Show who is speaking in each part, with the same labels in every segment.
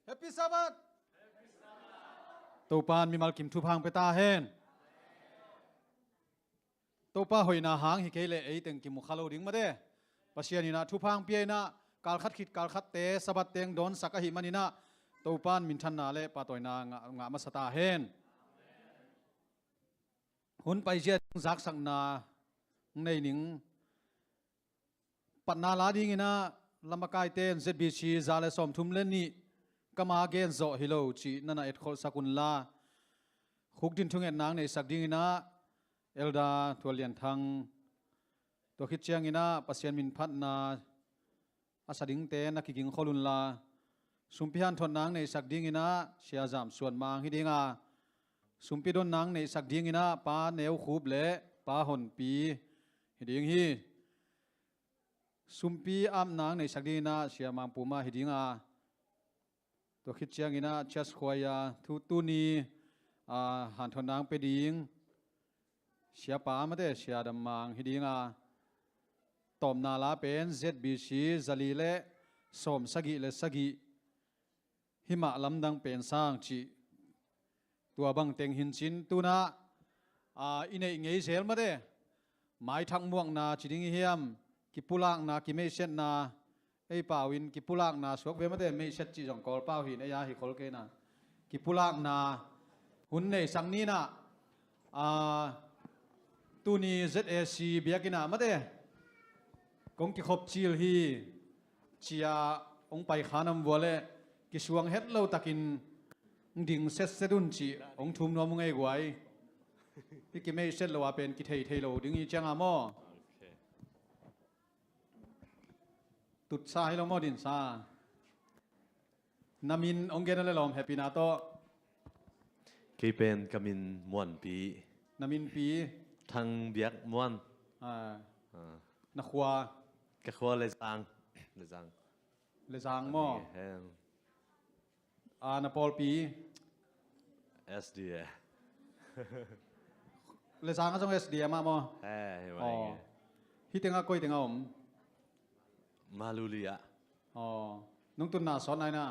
Speaker 1: Happy Sabbath ตัวปานมีมัลกิมทุพังไปตาเฮนตัวป้าหอยนาหางฮิเคเลไอตึงกิมุขลาวดิ้งมาเด้ปัศยานินะทุพังเปียนะกาลขัดขิดกาลขัดเตสบัดเตงโดนสักหิมันินะตัวปานมินทันนาเลปาตอยนางะมาสตาเฮนหุ่นไปเจียจักสักนาในหนิงปัตนาลาดิ้งนะลำบากายเตนเซบีชีซาเลสอมทุมเลนี่ก็มาเกนโซฮิโลจีนั่นเอ็ดโคสักุนลาขุกดินทุ่งเอ็ดนางในสักดิ้งนะเอลดาตัวเลียนทางตัวคิดเชียงอินะปัศยามินพัฒนาอาสดิ่งเตนักกิงขลุนลาสุมพิฮันทนนางในสักดิ่งอินะเชียจามส่วนมางฮิดิงาสุมพิดนนางในสักดิ่งอินะป้าเนวคูบเละป้าหนปีฮิดิงฮีสุมปีอามนางในสักดิ่งอินะเชียมังปูมาฮิดิงาตัวคิดเชียงอินะเชสควายาทุตุนีหันทนนางไปดิ่งเชียป้ามาเด้เชียดำมังฮิดิงาตอมนาลาเป็นเซดบีซีซาลีเลสมสกิเลสกิหิมะลำดังเป็นสร้างจีตัวบังเต็งหินชินตุนาอินเอเงยเซลมาเด้ไม้ทังม่วงนาจีดิงเฮียมกิปุลังนากิเมเชนนาไอป่าวินกิปุลังนาสวกเวมาเด้ไม่เช็ดจีจงกอลเป้าหินไอยาหิคอลเกนากิปุลังนาหุ่นในสังนี้นะตูนี ZAC เบียกินามาเด้กงกิขบชิลฮีเชียองไปขานำวัวเล่กิสวงเฮ็ดเล่าตะกินดิ่งเซตเซดุนจีองทุมนัวมุงไงกวยพี่กิไม่เซตเราว่าเป็นกิเทยเทโลดึงอีจังอามอตุดซาให้เราหมอดินซานามินองเกนอะไรลอมแฮปปี้นาโต
Speaker 2: กี่เป็นกามินม้วนปี
Speaker 1: นามินปี
Speaker 2: ทางเบียกม้วน
Speaker 1: นักขวากะ
Speaker 2: ขวาเลยจาง
Speaker 1: เลยจางหม้อนาปอลปี
Speaker 2: SD
Speaker 1: เลยจางก็ต้อง SD มาหม้อฮิตเต็งอ่ะก้อยเต็งอ่ะผม
Speaker 2: มาลูลีอะ
Speaker 1: น้องตุนน่ะสอนไหนน่ะ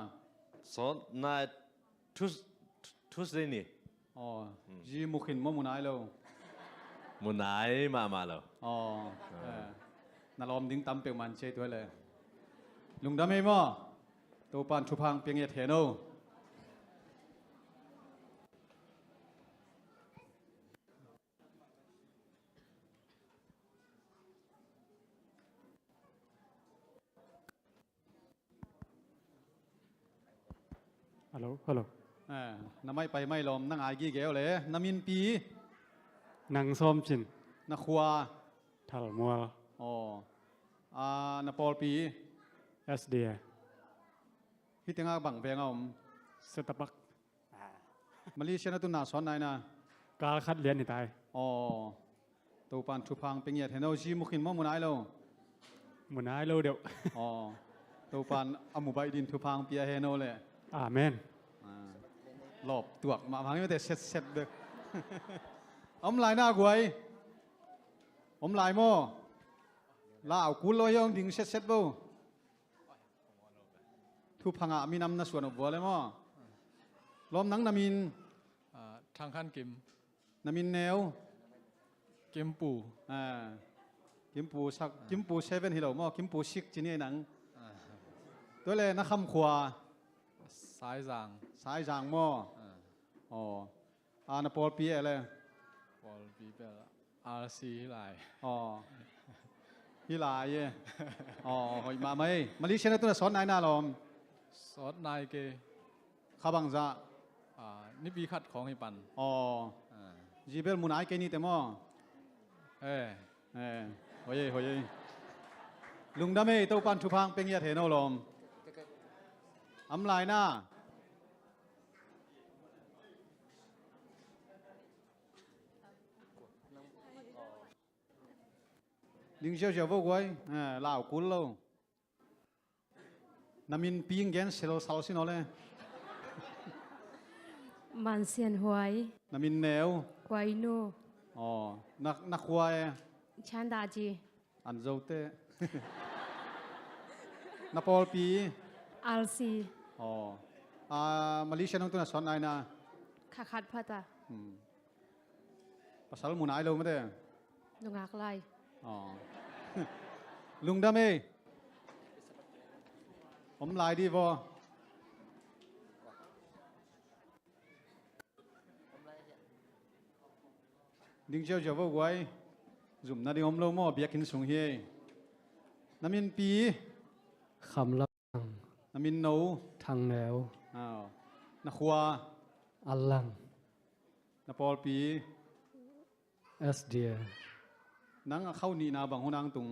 Speaker 2: สอนนายทุสเดนี่
Speaker 1: จีมุขินมั่วมุนายแล้ว
Speaker 2: มุนายมาแล้ว
Speaker 1: น่าลอมดิ้งตั้มเปียงมันเชยตัวเลยลุงดำไม่มั่วตัวปานชุพังเปียงเอเทโน
Speaker 3: ฮัลโหล
Speaker 1: น้ำไม่ไปไม่ลมนั่งอายกี่เกลเลยน้ำมินปี
Speaker 3: นังส้มจิน
Speaker 1: นักขวา
Speaker 3: ทัลมัว
Speaker 1: นาปอลปี
Speaker 3: SD
Speaker 1: ฮิตเต็งอ่ะบังเปียงอ่ะผม
Speaker 3: สตาร์บัค
Speaker 1: มาลีเชนตุนน่ะสอนไหนน่ะ
Speaker 3: การคัดเรียนนี่ตาย
Speaker 1: ตัวปานชุพังเปียงเอเทโนจีมุขินมั่วมุนายแล้ว
Speaker 3: มุนายโลเดียว
Speaker 1: ตัวปานอมุบายดินชุพังเปียเฮโนเลย
Speaker 3: อาเมน
Speaker 1: หลบตัวมาพังนี่แต่เสร็จเด้ออมลายหน้ากวยอมลายโม่ลาเอากุลอยยองดิ่งเสร็จบ่ทุพังอ่ะมีน้ำน่ะส่วนอบวัวเลยมั้งล้อมนังนามิน
Speaker 4: ทางขั้นกิม
Speaker 1: นามินแนว
Speaker 4: กิมปู
Speaker 1: กิมปูสักกิมปูเซเว่นฮิโร่มั้งกิมปูชิกจีนี่หนังตัวเลยนักคำขวา
Speaker 4: สาย
Speaker 1: จางมั้งนาปอลปีอะไร
Speaker 4: ปอลปีเปล่าRC
Speaker 1: ฮิลายเย่หอยมาไหมมาลิเชนตัวสอนนายน่าลอม
Speaker 4: สอนนายเก
Speaker 1: ข้าบังซะ
Speaker 4: นี่ปีคัดของให้ปัน
Speaker 1: จีเบลมุนายเกนี่แต่มั้งโอ้ยลุงดำเอ้ตัวปันชุพังเป็นยาเทนอลอมอำลายหน้าดิ้งเชียวพวกไว้ลาวกุลโลน้ำมินปีงแกนเซลล์ซาลซินอเลย
Speaker 5: มันเสียนหวย
Speaker 1: น้ำมินแนว
Speaker 5: ไวโน
Speaker 1: นักควาย
Speaker 5: ชันดาจี
Speaker 1: อันโจเต้นาปอลปี
Speaker 5: อัลซี
Speaker 1: มาเลเซียน้องตัวน่ะสอนนายนะ
Speaker 5: ขาขัดพะตา
Speaker 1: ภาษาหมุนายเราไม่ได้
Speaker 5: ลุงอักไล
Speaker 1: อ๋อ ลุงดำเอ้ผมลายดีบ่ดิ้งเจ้าจะว่าไว้จุ่มนาดิอมโลโม่เบียกินสูงเฮน้ำมินปี
Speaker 6: คำลัง
Speaker 1: น้ำมินโน
Speaker 6: ทางแนว
Speaker 1: อ้าวนักขวา
Speaker 6: อัลลัง
Speaker 1: นักปอลปี
Speaker 6: เอสเดีย
Speaker 1: นังเข้านี่นาบังหัวนางตุง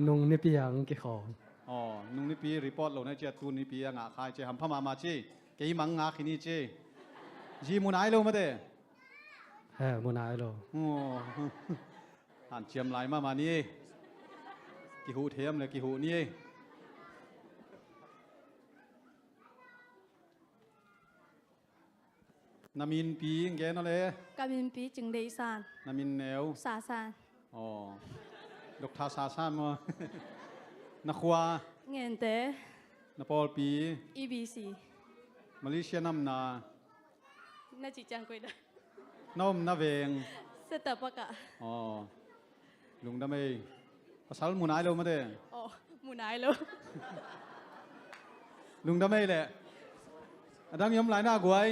Speaker 6: นุงนิพยังกี่ของ
Speaker 1: อ๋อนุ่งนี่ปีรีพอร์ตเราในเจ้าตูนนี่ปีงาคายเจ้าหำพม่ามาเจ้เกี่ยมังงาขินี่เจ้จีมุนายเราไม่ได้
Speaker 6: แห่มุนายโล
Speaker 1: โอ้ อ่านเชียมลายมานี่กี่หูเทียมเลยกี่หูนี่นามินปีงแกนั่นเลย
Speaker 7: กามินปีจึงได้สาน
Speaker 1: นามินแนว
Speaker 7: สาสาน
Speaker 1: อ๋อดอกทาซาซานมานักขวา
Speaker 7: เงินเต
Speaker 1: นักปอลปี
Speaker 7: EBC
Speaker 1: มาเลเซียน้ำนา
Speaker 7: น่าจิจังกุยได้
Speaker 1: น้อมนาเวง
Speaker 7: เสตปะกะ
Speaker 1: อ๋อลุงดำเอ้ภาษาหมุนายเราไม่ได้
Speaker 7: โอ้หมูนายเลย
Speaker 1: ลุงดำเอ้แหละดังยมหลายหน้ากวย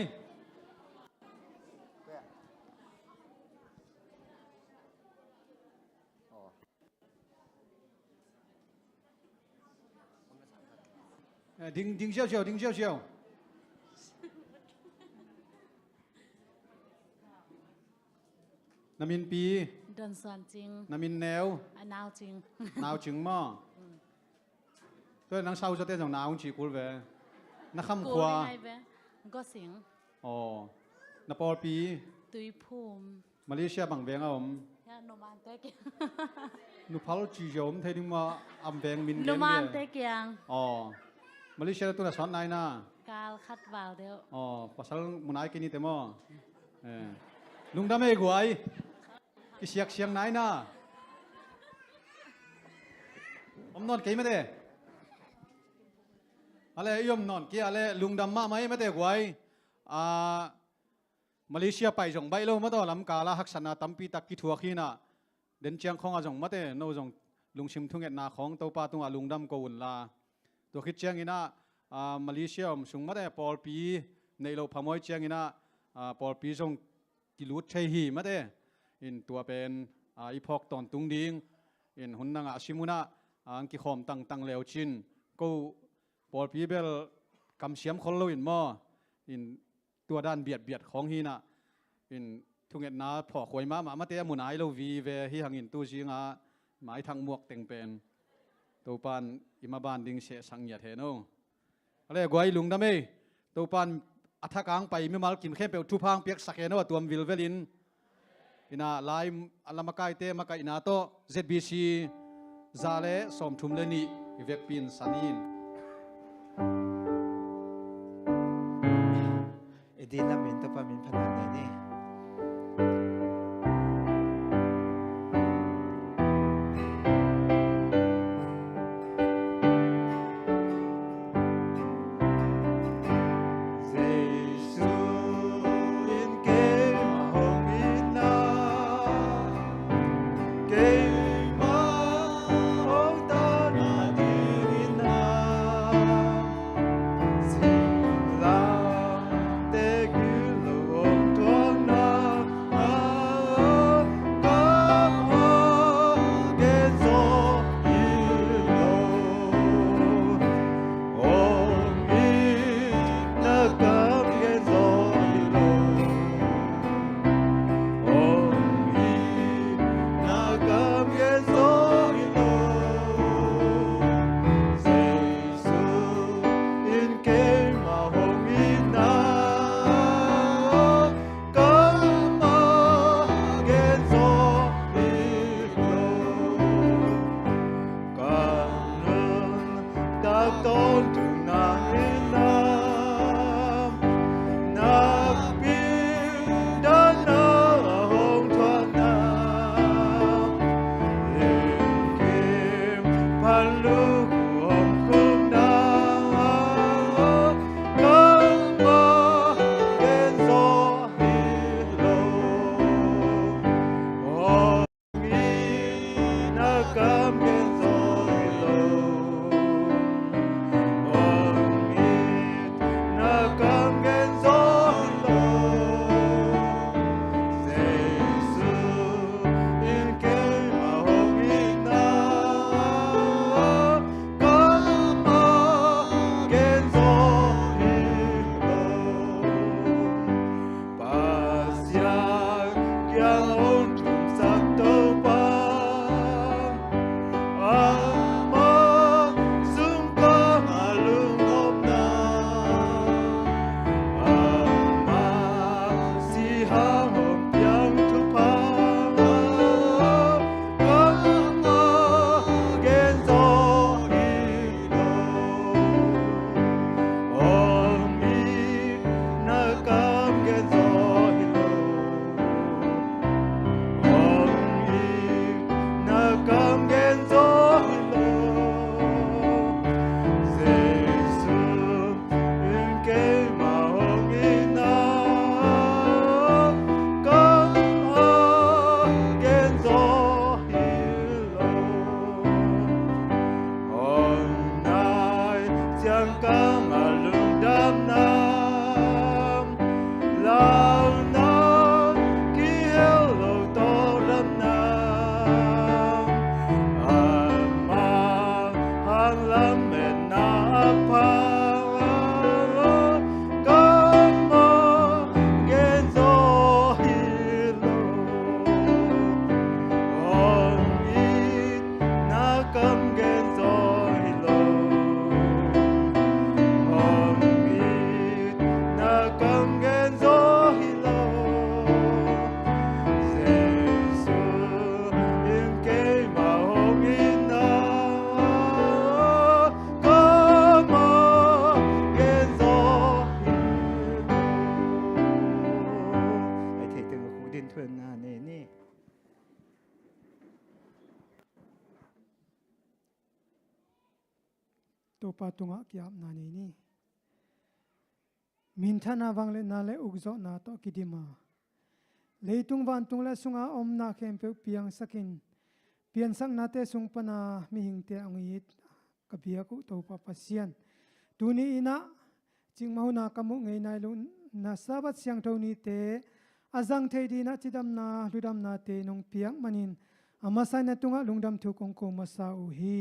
Speaker 1: ดิ้งเชี่ยวเชี่ยวดิ้งเชี่ยวเชี่ยวนามินปี
Speaker 8: เดินส่วนจริง
Speaker 1: นามินแนว
Speaker 8: อันนาวจริง
Speaker 1: นาวจึงหม้อด้วยนังเศร้าจะเต้นจากนาวจีกูลเวนักคำขวา
Speaker 8: ไงเว้ยก็เสียง
Speaker 1: อ๋อนาปอลปี
Speaker 8: ตุยภูมิ
Speaker 1: มาเลเซียบังเบงเอาผม
Speaker 8: ยาโนมานเตก
Speaker 1: นุพัลจีโยมเทนิมาอัมเบงมินเก
Speaker 8: โน
Speaker 1: ม
Speaker 8: มาน
Speaker 1: เดี
Speaker 8: เต
Speaker 1: ย
Speaker 8: กยัง
Speaker 1: อ๋อมาเลเซียตัวน่ะสอนนายนะ
Speaker 8: กาลคัดวาวเดียว
Speaker 1: อ๋อภาษามุนายกินนี่เต็มอ่ะลุงดำเอ้กวยกิเสียกเสียงนายนะผมนอนกี่ไม่ได้อะไรยมนอนกี่อะไรลุงดำมาไหมไม่ได้กวยมาเลเซียไปจงใบโลมาต่อลำกาลาฮักษณะตั้มปีตักกิทัวขีน่ะเดินเชียงของอาจงมาเต้โนจงลุงชิมทุ่งเอ็ดนาของตัวป้าตุงอาลุงดำโกวนลาตัวคิดเชียงอินะมาเลเซียมสุงมาเต้ปอลปีในโลกพมอยเชียงอินะปอลปีจงกิลุดใช่หีมาเต้อินตัวเป็นอีพอกตอนตุงดิงอินหุ่นนางอาชิมุนะอังกิขอมตั้งเลวชินกูปอลปีเบลกำเสียมคนโลอินมออินตัวด้านเบียดของฮีน่ะอินทุกเอ็ดนาพอควยมาเตะมุนายเราวีเวฮีหังอินตัวจีงาหมายทางหมวกเต็งเป็นตัวปานอิมาบานดิงเสสังเยเทโนอะไรกวยลุงดำเอตัวปานอัฐกางไปไม่มากินแค่เปลทุพังเปียกสักเนวตัววิลเวลินอินาไลม์อัลมาไกเตมาไกอินาโต ZBC ซาเลสอมทุมเลนีเวกปินสันิน
Speaker 9: Edi namin to pamin panan ni. Tuang
Speaker 10: to pa tunga kiam na ni min thana wang le na le ukzo na to kidima leitung van tung la sunga om na khem pe piang sakin pian sang na te sung pana mi hing te angit kabia ku to pa pasian tuni ina ching mau na kamu ngei nai lu na sabat siang thoni te azang thei di na chidam na ludam na te nong piang manin amasai na tunga lungdam thu kong ko masa u hi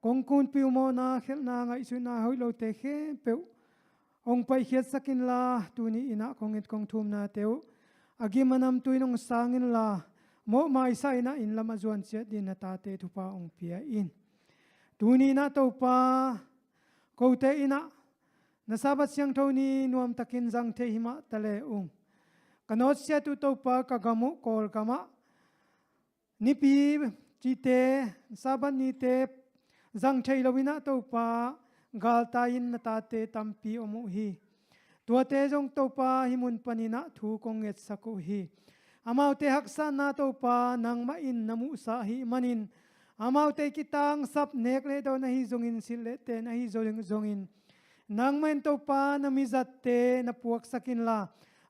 Speaker 10: kong kun piu mo na khel na ngai su na hoi lo te khe pe ong pai khiat sakin la tuni ina kongit kong thum na teu agi manam tuinong sangin la mo mai sai na in lama zuan che din na ta te thupa ong pia in tuni na to pa ko te ina na sabat siang thoni nuam takin jang the hima tale ung kanot sia tu to pa kagamu kol kama nipi chi te sabat ni te jang thei lowina to pa gal ta in na ta te tampi omu hi tua te jong to pa himun panina thu kong et sako hi amau te haksa na to pa nang ma in namu sa hi manin amau te kitang sap nek le do na hi zongin sil le te na hi zongin nang men to pa na mizat te na puak sakin la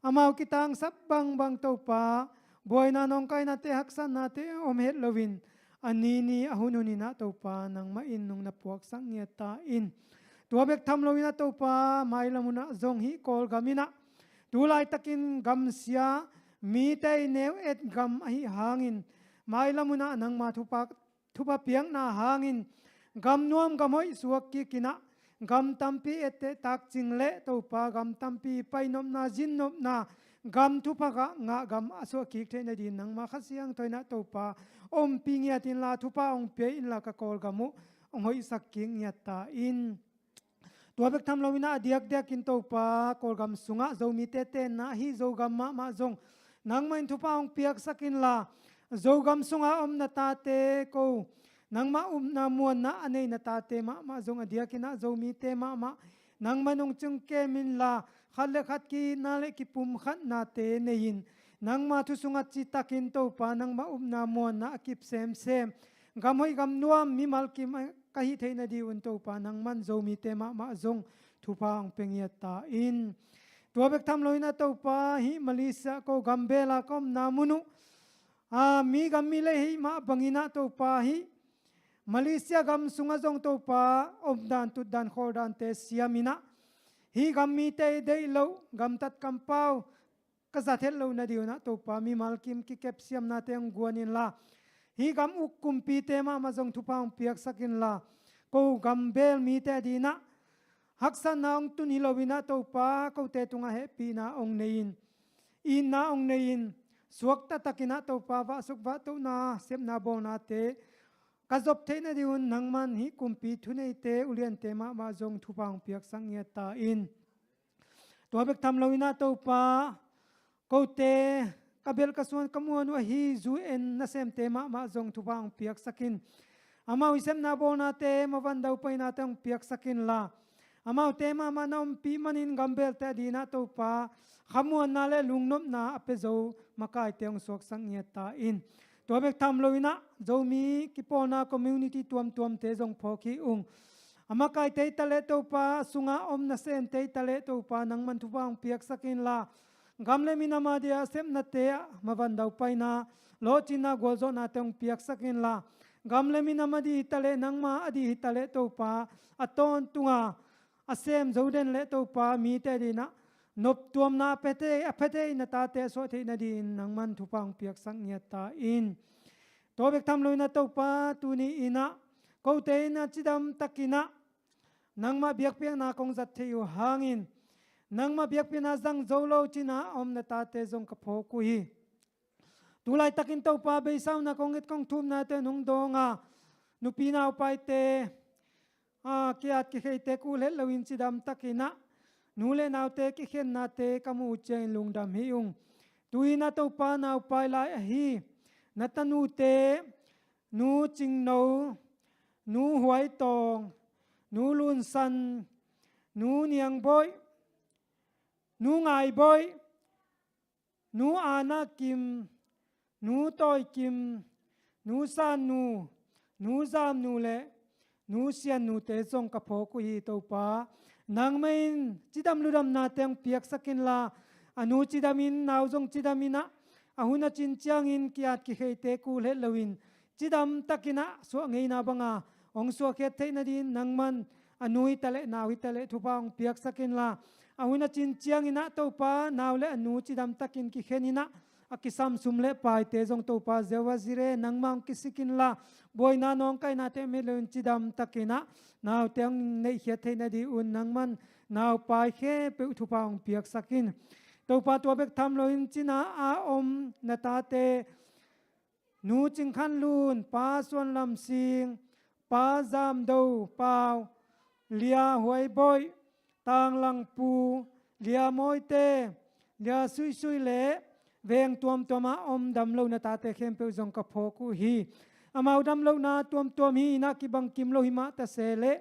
Speaker 10: amau kitang sap bang to pa boy na nong kai na te haksa na te om het lovin ani ni ahununi na to pa nang ma in nung na puak sang nia ta in tua bek tham lovina to pa mai lamuna zong hi kol gamina tulai takin gam sia mi te neu et gam hi hangin mai lamuna nang ma thupa piang na hangin gam nuam gam hoi suak ki kina gam tampi ete tak ching le to pa gam tampi painom na jin nop na gam thupa ga nga gam aso ki the na din nang ma khasiang toina to pa om pingya tin la thupa ong pe in la ka kol gamu ong hoi saking ya ta in tua bek tham lowina diak in to pa kol gam sunga zo mi te te na hi zo gam ma zong nang main thupa ong piak sakin la zo gam sunga om na ta te ko nang ma na muan na anei na ta te ma zong diakina zo mi te ma nang manong chung ke min la khalle khat ki na le ki pum khat na te nein nang ma thu sunga chi takin to pa nang ma na muan na akip sem gam hoi gam nuam mi mal ki kahi theina di un to pa nang man zo mi te ma zong thu pa ong pengya ta in tua bek tham loina to pa hi Malaysia ko gambela kom na munu mi gam mi le hi ma bangina to pa hi Malaysia gam sunga zong to pa om dan tu dan khor dan te siamina hi gam mi te dei lo gam tat kampau ka zathel lo na diuna to pa mi malkim ki kep siam na te ang guanin la hi gam uk kumpi te ma zong thu pa ong piak sakin la ko gam bel mi te dina haksan na ong tun hilowina to pa ko te tunga happy na ong nein in na ong nein suak ta takina to pa va suk va to na sem na bo na te kazop the na diun nangman hi kumpi thunei te ulian te ma zong thu pa ong piak sang ya ta in to bek tham lowina to pa ko te kabel kasuan kamuan wa hi zu en na sem te ma zong thu pa ong piak sakin amau sem na bo na te mawan dau pai na te ong piak sakin la amau te ma nom pi manin gambel te dina to pa khamuan na le lungnop na apezo makai te ong sok sang ya ta in to bek tham lowina zo mi kipona community tuam te jong phoki ung amakai te tale to pa sunga om na sem te tale to pa nang man thu pa ong piak sakin la gamle minama dia sem na te mawan dau pai na lo china golzo na te ong piak sakin la gamle minama di tale nang ma adi tale to pa aton tunga asem zoden le to pa mi te dina nop tuam na apete na ta te so the na din nang man thu pang piak sang nya ta in to bek tham loina to pa tu ni ina ko te na chidam takina nang ma biak piak na kong zat theu hangin nang ma biak pina zang zolo china om na ta te zong ka pho ku hi tulai takin to pa be sau na kong et kong thum na te nung donga nupi na upai te kiat ki khei te ku le lawin chidam takina nule naw te ki khen na te kamu chen lungdam hi ung tuina to pa na upai lai hi natanu te nu ching no nu huai tong nu lun san nu niang boy nu ngai boy nu ana kim nu toy kim nu san nu zam nu le nu sian nu te zong ka pho ku hi to pa nang main chidam ludam na teng piak sakin la anu chidamin naw zong chidamina ahuna chin chiang in kiat ki hei te ku le lawin chidam takina so ngei na banga ong so khe theina din nangman anui tale nawi tale thupa ong piak sakin la ahuna chin chiang ina to pa naw le anu chidam takin ki khenina akisam sumle pai te jong to pa zewa zire nangmang kisikin la boina nong kai na te melun chidam takina naw teng nei hia theina di un nangman naw pai khe pe thupa ong piak sakin to pa to bek tham loin china a om nata te nu ching khan lun pa suan lam sing pa zam do pau lia huai boy tang lang pu lia moi te lia sui sui le veng tuam tuama om dam lo na ta te khem pe jong ka pho ku hi amau dam lo na tuam tuam hi na ki bang kim lo hi ma ta se le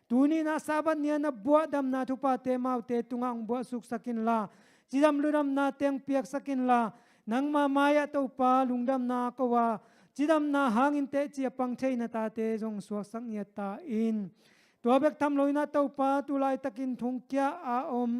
Speaker 10: tuni na saban nia na bua dam na thupa te mau te tungang bua suk sakin la chidam ludam na teng piak sakin la nang ma maya to pa lungdam na ko wa chidam na hangin te chi pang thei na ta te jong suak sang nia ta in to bek tham loina to pa tu lai takin thung kya a om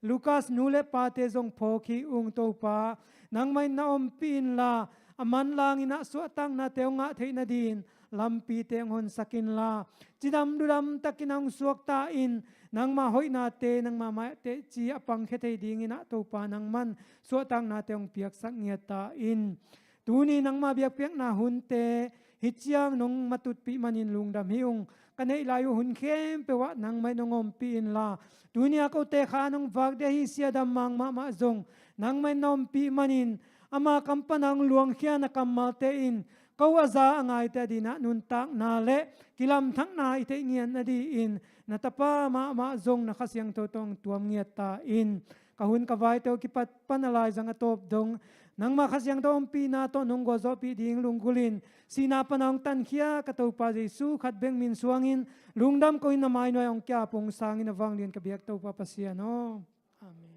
Speaker 10: Lucas nule pa te jong pho khi ung to pa nang mai na om pin la aman lang ina so tang na teunga theina din lampi teng hon sakin la chidam duram takinang suak ta in nang ma hoina te nang ma mai te chi apang khe thei ding ina to pa nang man so tang na teung piak sak ngia ta in tuni nang ma biak pek na hun te hichiang nong matut pi manin lungdam hiung kanei layu hun khem pe wa nang mai nongom pi in la dunia ko te kha nong wak de hi sia dam mang ma zong nang mai nom pi manin ama kampanang luang khia na kamal te in ko aza angai te dina nun tak na le kilam thang na ite ngian na di in na tapa ma zong na khasyang to tong tuam ngia ta in kahun kawai to kipat panalai jang atop dong nang ma khasyang to pi na to nong go zo pi ding lungkulin sina panang tan khia ka to pa jesu khat beng min suangin lungdam ko in na mai noi ong kya pong sangin awang lin ka biak to pa pasia no amen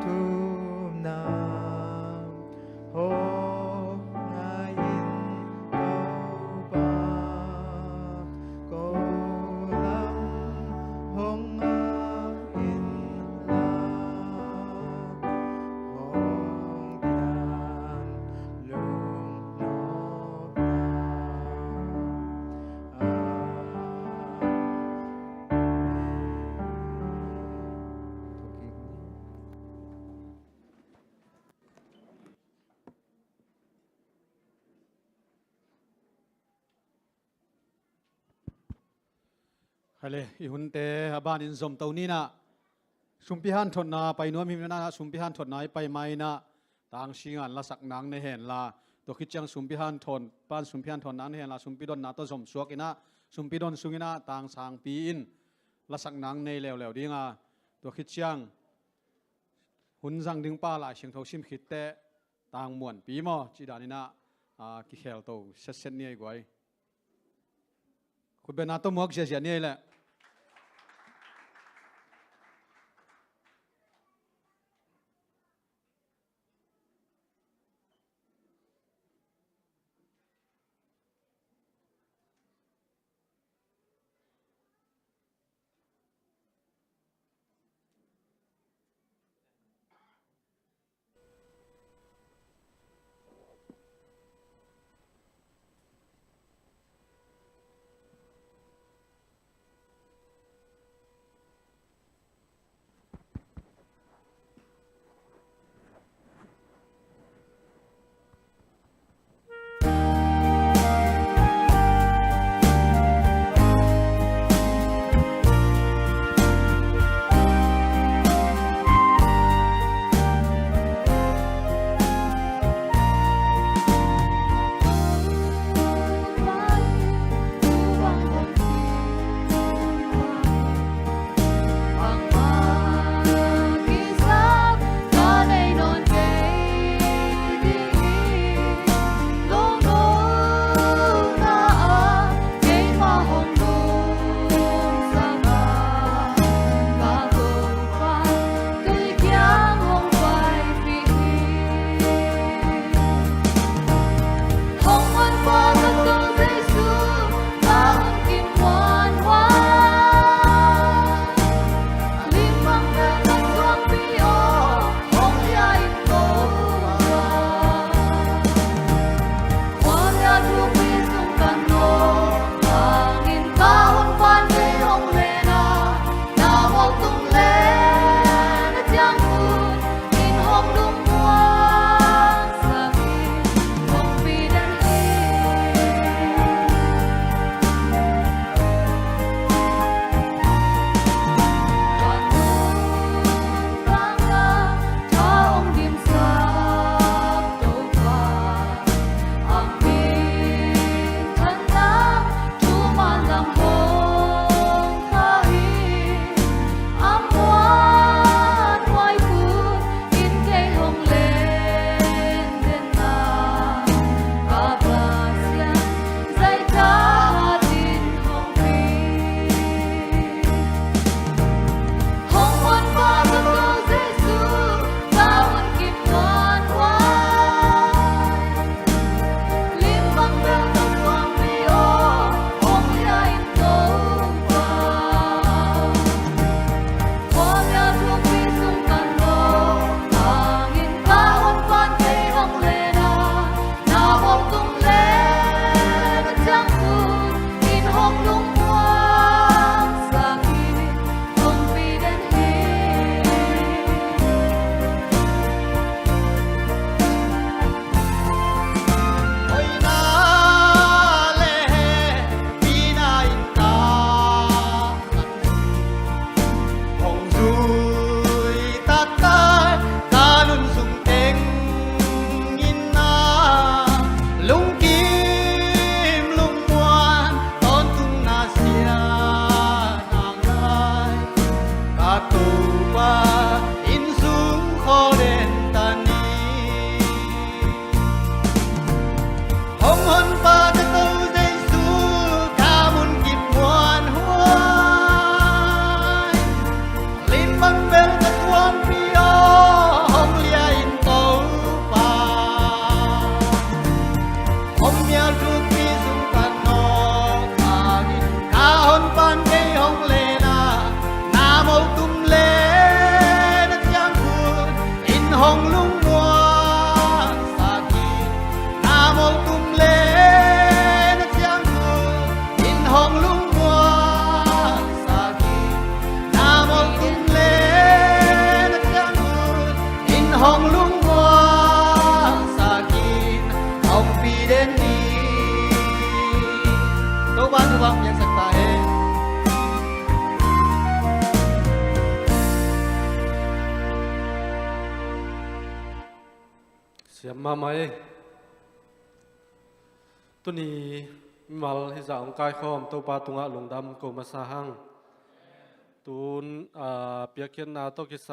Speaker 9: tum nam ho ngai in tau ba ko lam hong a in la hong tian lung no
Speaker 1: Hale ihun te aban in zom tau ni na sumpihan thon na pai nuam him na sumpihan thon nai pai mai na tang singan la sak nang ne hen la to khichang sumpihan thon pan sumpihan thon nan hen la sumpidon na to zom suak ina sumpidon sungina tang sang pi in la sak nang nei lew lew dinga to khichang hun jang ding pa la sing tho sim khit te tang muan pi mo chi danina ki khel to set set ni ai goi khu ben ato muak je ni le
Speaker 11: ยมาไหมตัวนี้มัลฮิจาองกายคอมตัวปาตุงะหลงดำโกมาสาหังตุนเปียกเขียนนาโตกิไซ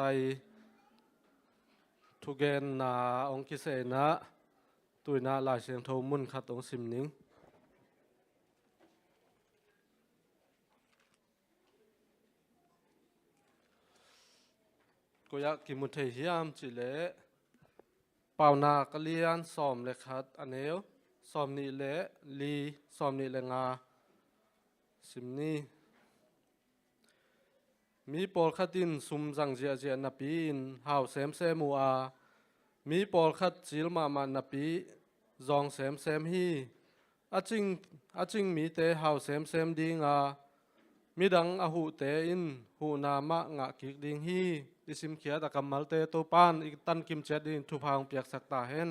Speaker 11: ทุเกนนาองกิเสนะตุยนาลายเสียงโทมุนขัดองสิมนิงก็อยากกิมุเทียมจิเลเป่านากะเลียนซ้อมเลขัดอันเอวซ้อมนี่เลลีซ้อมนี่เลงาสิมนี้มีปอลขัดดินซุมจังเจียเจียนปีนหาวเซมเซมัวมีปอลขัดจิลมามันนปีจองเซมเซมฮีอาจิงมีเตหาวเซมเซมดิงามีดังอาหูเตอินหูนามะงะกิกดิงฮีดิสิมเขียตะกัมมัลเตโตปานอีกตันกิมเจดินทุพางเปียกสักตาเห็น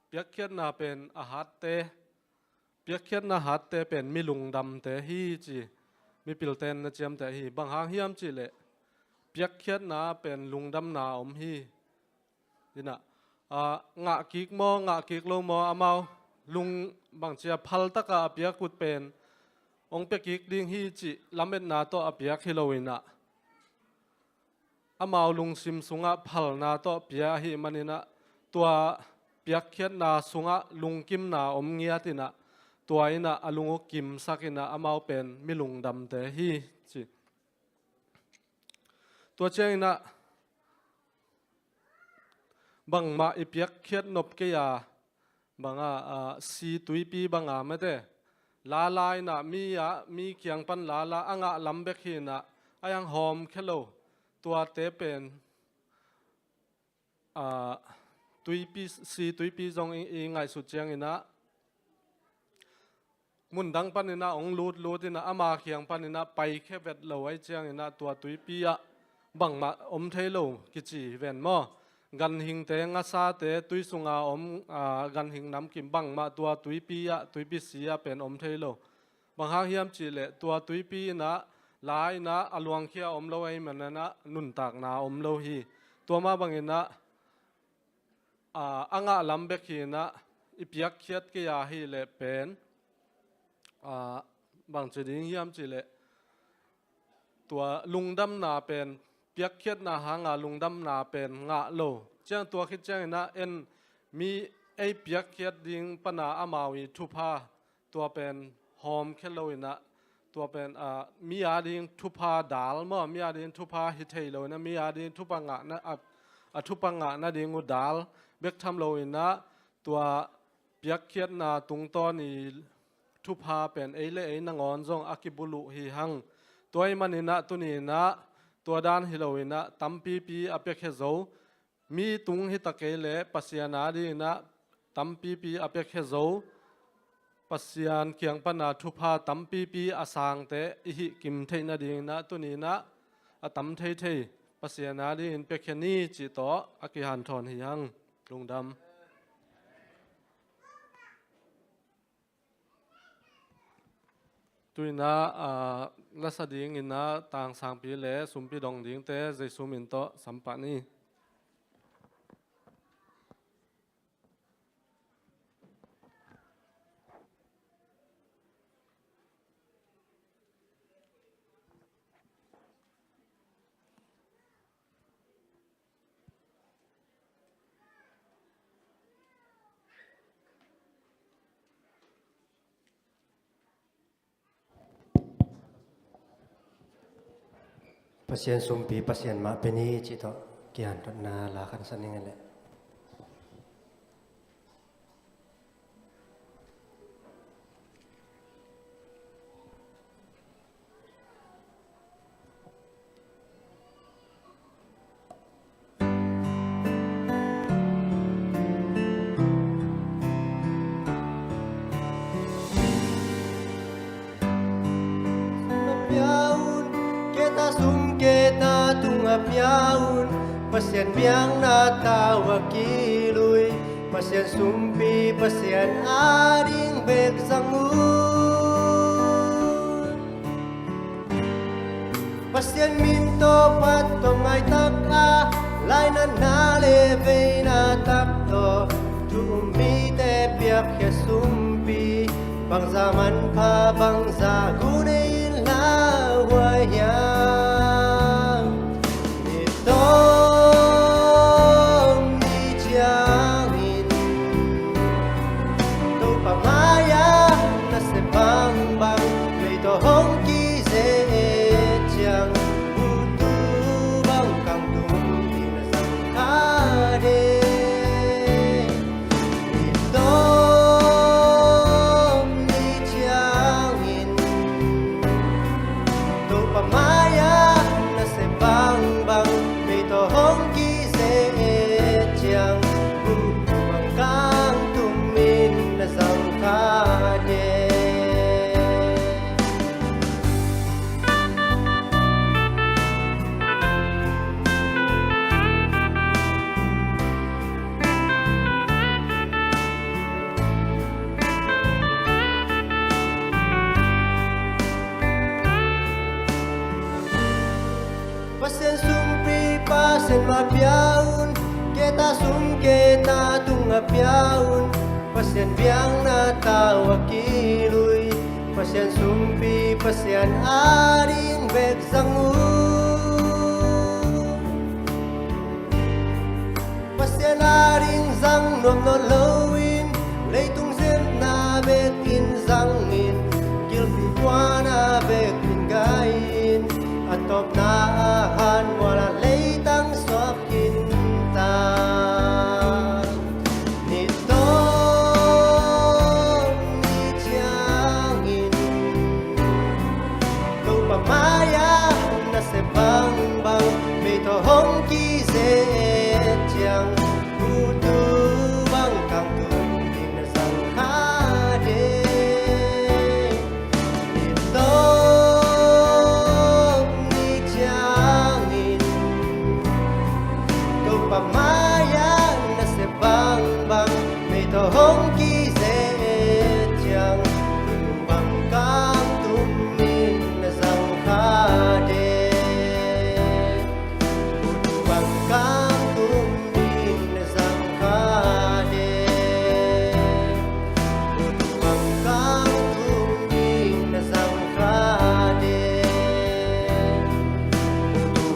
Speaker 11: เปียกเขียนนาเป็นอาหารเตเปียกเขียนนาหารเตเป็นมีลุงดำเตฮีจีมีปิลเตนนะเจียมเตฮีบางหางเฮียมจีเลเปียกเขียนนาเป็นลุงดำนาอมฮีนี่นะงะกิกมองะกิกโลมออามาลุงบางเจียพัลตะกะเปียกกุดเป็นองเปียกิกดิงฮีจิลำเม็ดนาโตอเปียกฮิโลวินะอามาลุงซิมสุงะพัลนาโตเปียฮีมันนี่นะตัวเปียกเขียนนาสุงะลุงกิมนาอมเงียตินะตัวอินะอลุงกิมสักินะอามาเป็นมิลุงดำเตฮีจิตัวเจงนะบังมาอีเปียกเขียนนบเกียบังสีตุยปีบังไม่ได้ลาลายนะมีเขียงปันลาอ่างลำเบกฮีนะอายังหอมแค่โลตัวเตเป็นตุยปีสีตุยปีจงอิงไงสุดเจียงอินะมุนดังปันอินะองลูดอินะอามาเขียงปันอินะไปแค่เวดเราไว้เจียงอินะตัวตุยปีอะบังมาอมเทโลกิจิเวนมอกันหิงเตงาซาเตตุยสุงาอมกันหิงน้ำกิมบังมาตัวตุยปีอะตุยปีสีอะเป็นอมเทโลบางหางเฮียมจีเลตัวตุยปีนะลายนะอลวงเขียอมโลไอมันนะนุนตากนาอมโลฮีตัวมาบังอินะอ่างลำเบกฮีนะอิปยักเขียดเกียฮีเลเป็นบางจุดนี้ยามจีเลตัวลุงดำนาเป็นเปียกเขียดนาหางลุงดำนาเป็นงะโลเจ้าตัวคิดเจ้านะเอ็นมีไอเปียกเขียดดิงปนาอามาวีทุพาตัวเป็นหอมแค่โลนะตัวเป็นมีอาดิงทุพาดาลมั้งมีอาดิงทุพาฮิตเทโลนะมีอาดิงทุปังะนะทุปังะนะดิงูดาลเบกทำโลอินะตัวเปียกเขียดนาตุงตอนีทุพาเป็นเอเลนางอนจงอากิบุลุฮีหังตัวไอมันอินะตุนีนะตัวด้านฮิโลอินะตัมปีอเปียกเฮโซมีตุงฮิตะเกเลปัสยานาดีนะตัมปีอเปียกเฮโซปัสยานเกียงปนาทุพาตัมปีอาสางเตอิหิกิมเทนาดีนะตุนีนะตัมเทปัสยานาดีนเปียกเฮนีจิโตอากิหันทอนฮีหังลุงดำตุยนะลัสดิงอินะต่างสังปีเลสุมปีดองดิงเตเจสุมินโตสัมปานี
Speaker 12: pasien sumpi pasien ma peni cito kian tot na la kan saningan le Piaun pasien biang na tawakilui pasien sumpi pasien ading bek sangun pasien minto patongai taka lai na le ve na tak to tu mi te piak he sumpi bang zaman pha bang za gu nei la wa ya ni tong ni chiang in to pa maya na se bang bang me to hong ki se chiang u tu bang kang tum in sang kha de ni tong ni chiang in to pa maya na se bang bang me to hong ki se chiang u tu bang kang tum in sang kha de Pasen sumpi pasen ma piaun Keta sum keta tunga piaun Pasen biang na tawa kilui Pasen sumpi pasen aring bek sangu Pasen aring sang nom no lowin Leitung zen na bek in zangin Kilpi kwa na bek in gain Atop na ahan wala leitang sok kinta Nito ni chiangin Kau pamaya na se bang bang Beto hong ki se chiang Utu bang kang tum din na sang kade Nito Pamaya na se bang bang may to hong ki se chiang bang kang tumin na sang kade bang kang tumin na sang kade bang kang tumin na sang kade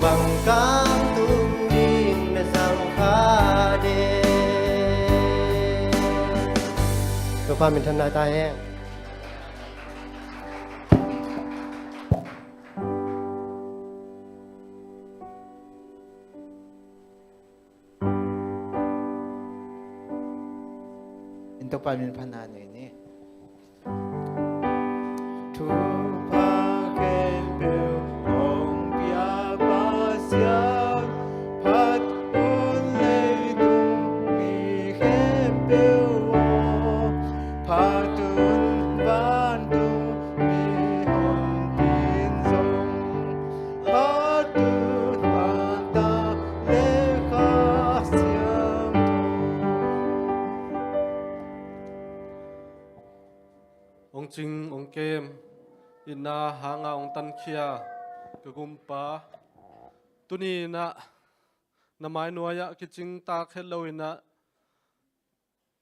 Speaker 12: bang kangตัวความเป็นทนายตาแห้ง
Speaker 9: Into pa min pananoy ni. Tu pa ken bil ong bia ba siang pat un lei dung mi ken bil Patun bantu mi hong pin song Patun banta leka siam
Speaker 11: Ông Trinh, ông Kem, ina hanga ông Tan Kia, kagumpa, tuni na mai nuaya kiching ta khello ina,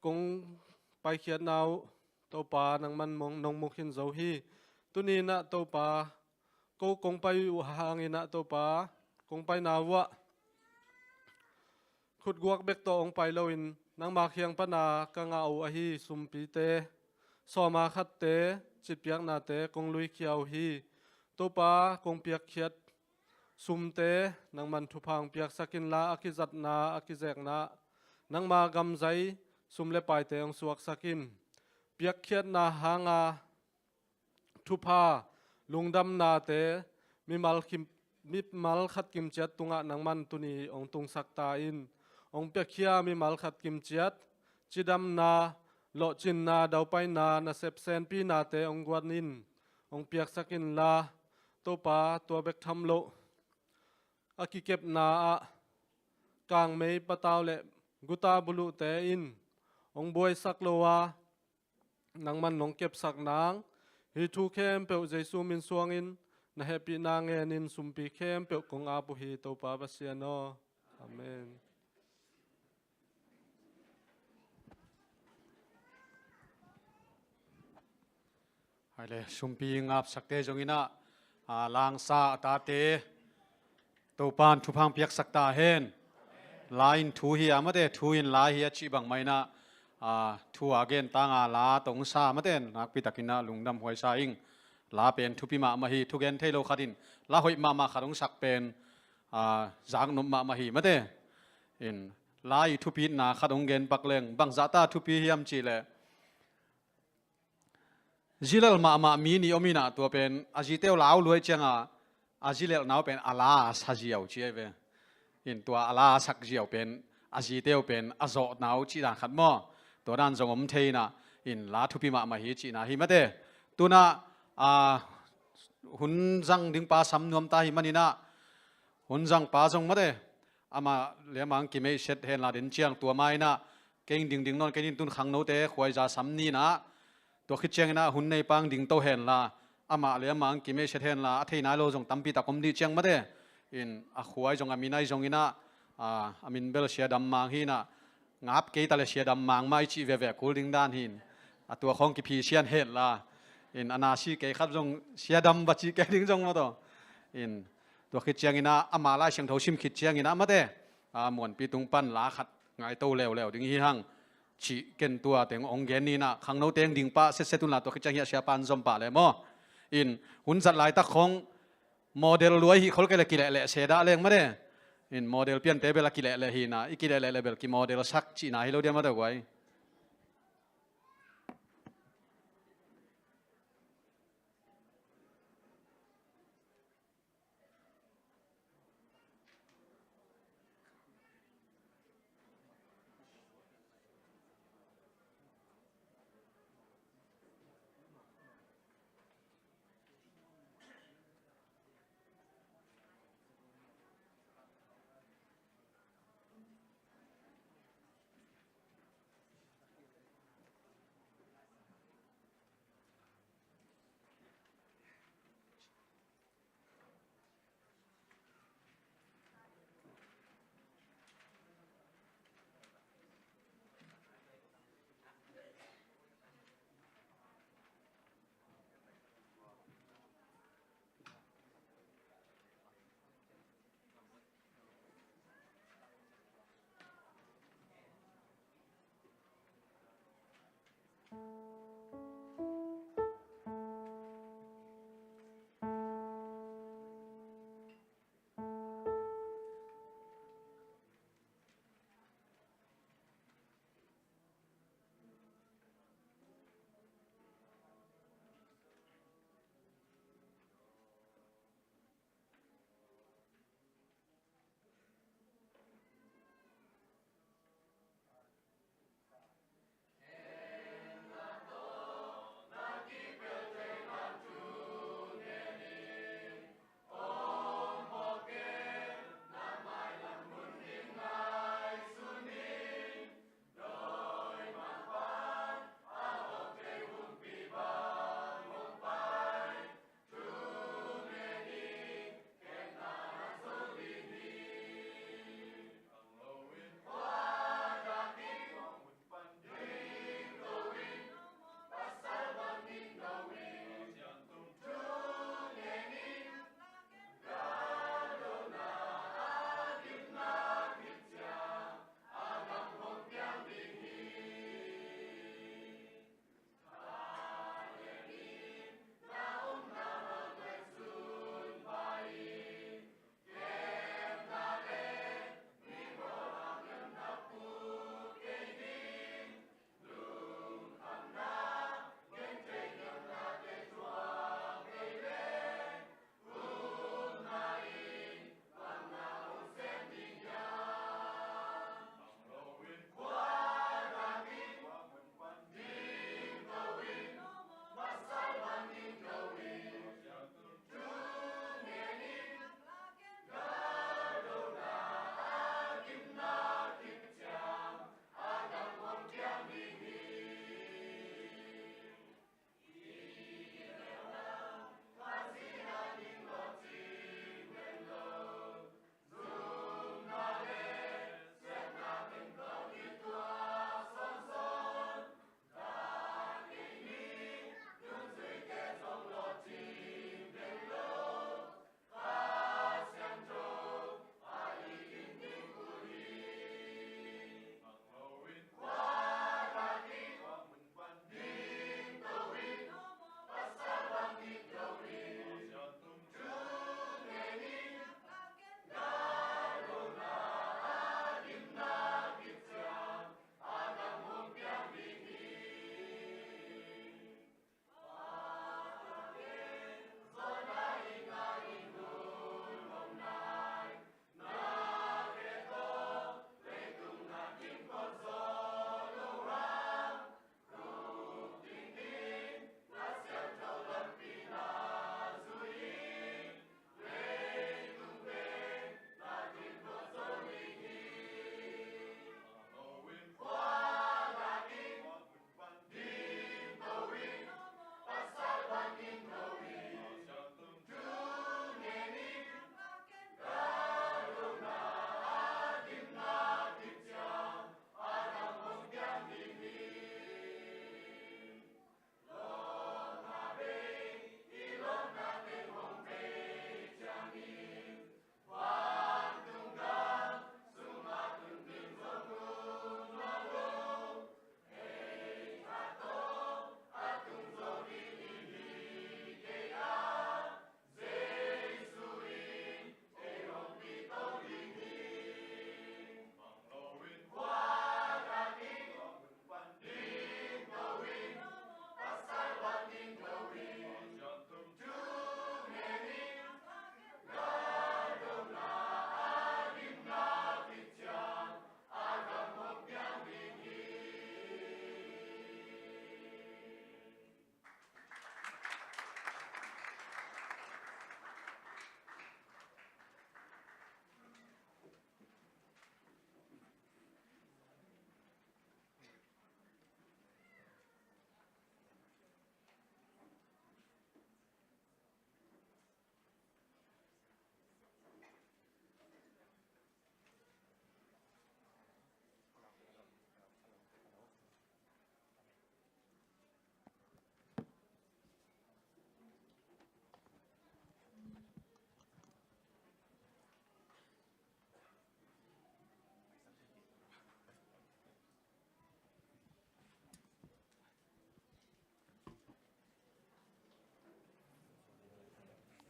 Speaker 11: kung pai khiat nau to pa nang man mong nong mukhin zo hi tuni na to pa ko kong pai u hang ina to pa kong pai nawa khut guak bek to ong pai loin nang ma khiang pa na ka nga u a hi sumpi te so ma khat te chipiak na te kong lui khiau hi to pa kong piak khiat sum te nang man thu phang piak sakin la akizat na akizek na nang ma gam zai sum le pai te ong suak sakin piak khiat na hanga thupa lungdam na te mi mal khat kim chat tunga nang man tuni ong tung sakta in ong piak khia mi mal khat kim chat chidam na lo chin na dau pai na sep sen pi na te ong gwanin ong piak sakin la to pa to bek tham lo aki kep na a kang mei pataw le guta bulu te in ong boy sak lowa nang man nong kep sak nang hi thu khem pe jesu min suangin na happy na nge nin sumpi khem pe kong apu hi to pa basiano อาเมน
Speaker 1: hai le sumpi ngap sakte jongina lang sa ta te to pan thu phang piak sakta hen lain thu hi amade thu in la hi chi bang maina thu again tanga la tong sa maten nak pi takina lungdam hoi sa ing la pen thu pi ma ma hi thu gen thelo khadin la hoi ma kharong sak pen jang nom ma hi mate in lai thu pi na khadong gen pakleng bang zata thu pi hiam chi le zilal ma mi ni omina to pen ajiteu lau luai changa ajilel nau pen ala sajiau chi ve in tua ala sak jiau pen ajiteu pen azo nau chi dan khat mo to dan jong om theina in la thu pi ma hi chi na hi mate tuna hun jang ding pa sam nom ta hi manina hun jang pa jong mate ama lemang ki me set hen la din chiang tua mai na keng ding ding non kenin tun khang no te khoi ja sam ni naตัวคิดเชียงนะหุ่นในปังดิ่งโตเห็นละอามาเลี้ยมังกิเมเชเห็นละอาทิตย์นายโลจงตั้มปีตะคมดีเชียงมาเด้อินอาขวายจงอามินายจงอินะอามินเบลเชียดำมังหินะงับเกยตะเลเชียดำมังไม่ชีเวเวกูดิ่งด้านหินตัวของกิพีเชียนเห็นละอินอนาชีเกยขับจงเชียดำบัจีเกยดิ่งจงมาต่ออินตัวคิดเชียงอินะอามาไล่เชียงเทาชิมคิดเชียงอินะมาเด้หมวนปีตุงปั้นลาขัดไงโตเร็วดิ่งหิหังชีเกินตัวแต่งองเกนี่นะขังโนเตงดิ่งป้าเสร็จตุนละตัวคิดจะเหี้ยเสียปันจอมป่าเลยมั้งอินหุ่นสัตว์ลายตะของโมเดลรวยเขาเกลกิเลเละเสดาเล่งมาเด้อินโมเดลเปลี่ยนเตเบลกิเลเละฮีนะอีกิเลเละเบลกิโมเดลสักจีน่าฮิโลเดียมาเด้อไว้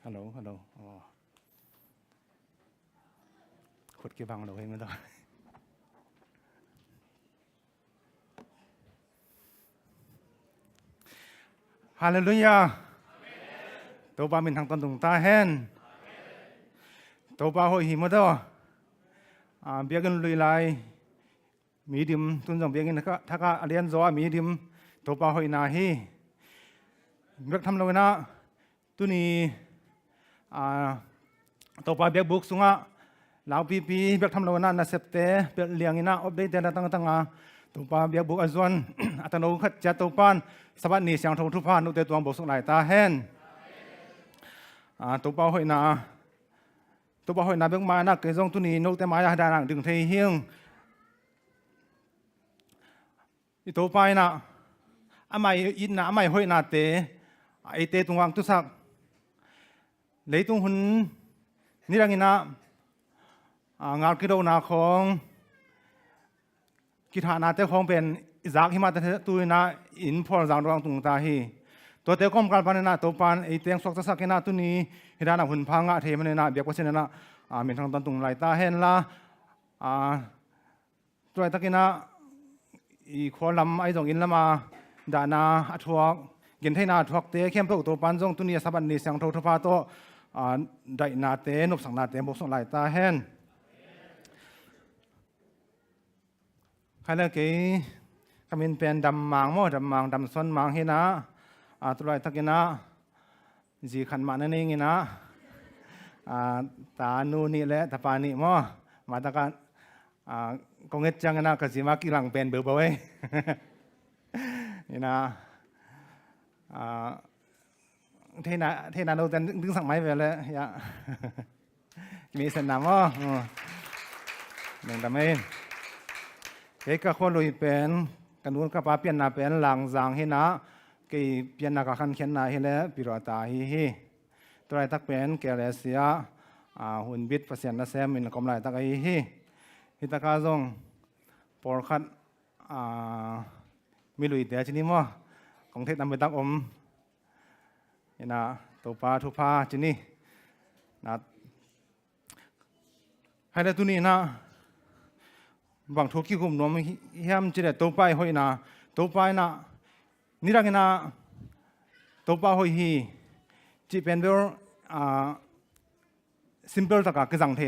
Speaker 9: ฮัลโหลฮัลโหลอ๋อขดเก็บบังเราเองไม่ต้องฮาเลลูยาตัวปามินทางตอนตุงตาเห็นตัวปาหอยหิมะตัวเบียกันลุยไลมีดิมตุนจงเบียกันถ้าก็เรียนจ้ามีดิมตัวปาหอยนาฮีเบียกทำเรานะตุนี้ตัวปาเบียกบุกสุงะลาวปีเบียกทำเรานะน่าเสพเตะเบียกเลี้ยงอินะอัปเดตแต่ละตั้งตัวปาเบียกบุกอันส่วนอัตโนมัติจัดตัวปานสวัสดีเสียงทุกพานนุเตตัวบุกสุงไหลตาเห็นตัวปาหอยนาตัวปาหอยนาเบียกมานะเกิดจงตุนี้นุเตมายาดานังดึงเทียงตัวปายนะไม่อินนะไม่หอยนาเตไอเตตรงวางตุสักเลยตรงหุ่นนี่รังอินะงานกิโดนาของกิธานาเตของเป็นจากหิมะเตตุยนะอินพอลจางรองตุงตาฮีตัวเตก้มการปานนะตัวปานไอเตียงสกตะสักนะตุนี้ฮิดานาหุ่นพังะเทมันนะเบียกว่าเช่นนะมีทางตันตุงไหลตาเห็นละตัวตะกินะอีขอลำไอจงอินละมาดานาอัทวกเกินเทนาทวกเตะเข้มเปตัวปันจงตุนี้สับบันนี้เสียงทุพาโตได้นาเตนบสังนาเตบกส่งไหลตาเห็นใครเล่ากี่คำมินเป็นดำมังมั่วดำมังดำซ้อนมังเฮนะตัวไรทักกินะจีขันมานั่นเองนะตานูนี่แหละตาปานี่มั่วมาตะการกงเงจังนะกสิมากิลังเป็นเบื่อเว้ยนี่นะเทนาเราจะดึงสั่งไม้ไปเลยยะมีสนามว่าหนึ่งทำไมเด็กก็คนลุยเป็นกันนู้นก็ป้าเปลี่ยนนาเป็นหลังจางเฮนะกี่เปลี่ยนนาขันเขียนนาเฮแล้วปิโรตาฮีตัวไรตักเป็นแกเลเซียหุ่นบิดเปอร์เซ็นต์ละแซมมินกำไรตักฮีฮิตากาจงปอร์คัดมีลุยเดียชนิดมั้งของเทศนำไปตักนี่นะตัวปลาทุพาชนิดนะให้ได้ตัวนี้นะบางทุกขี้กุมนวมเฮียมจีเดตัวไปหอยนะตัวไปนะนี่รักนะตัวไปหอยฮีจีเป็นเบลsimple ตะกะกระจังเท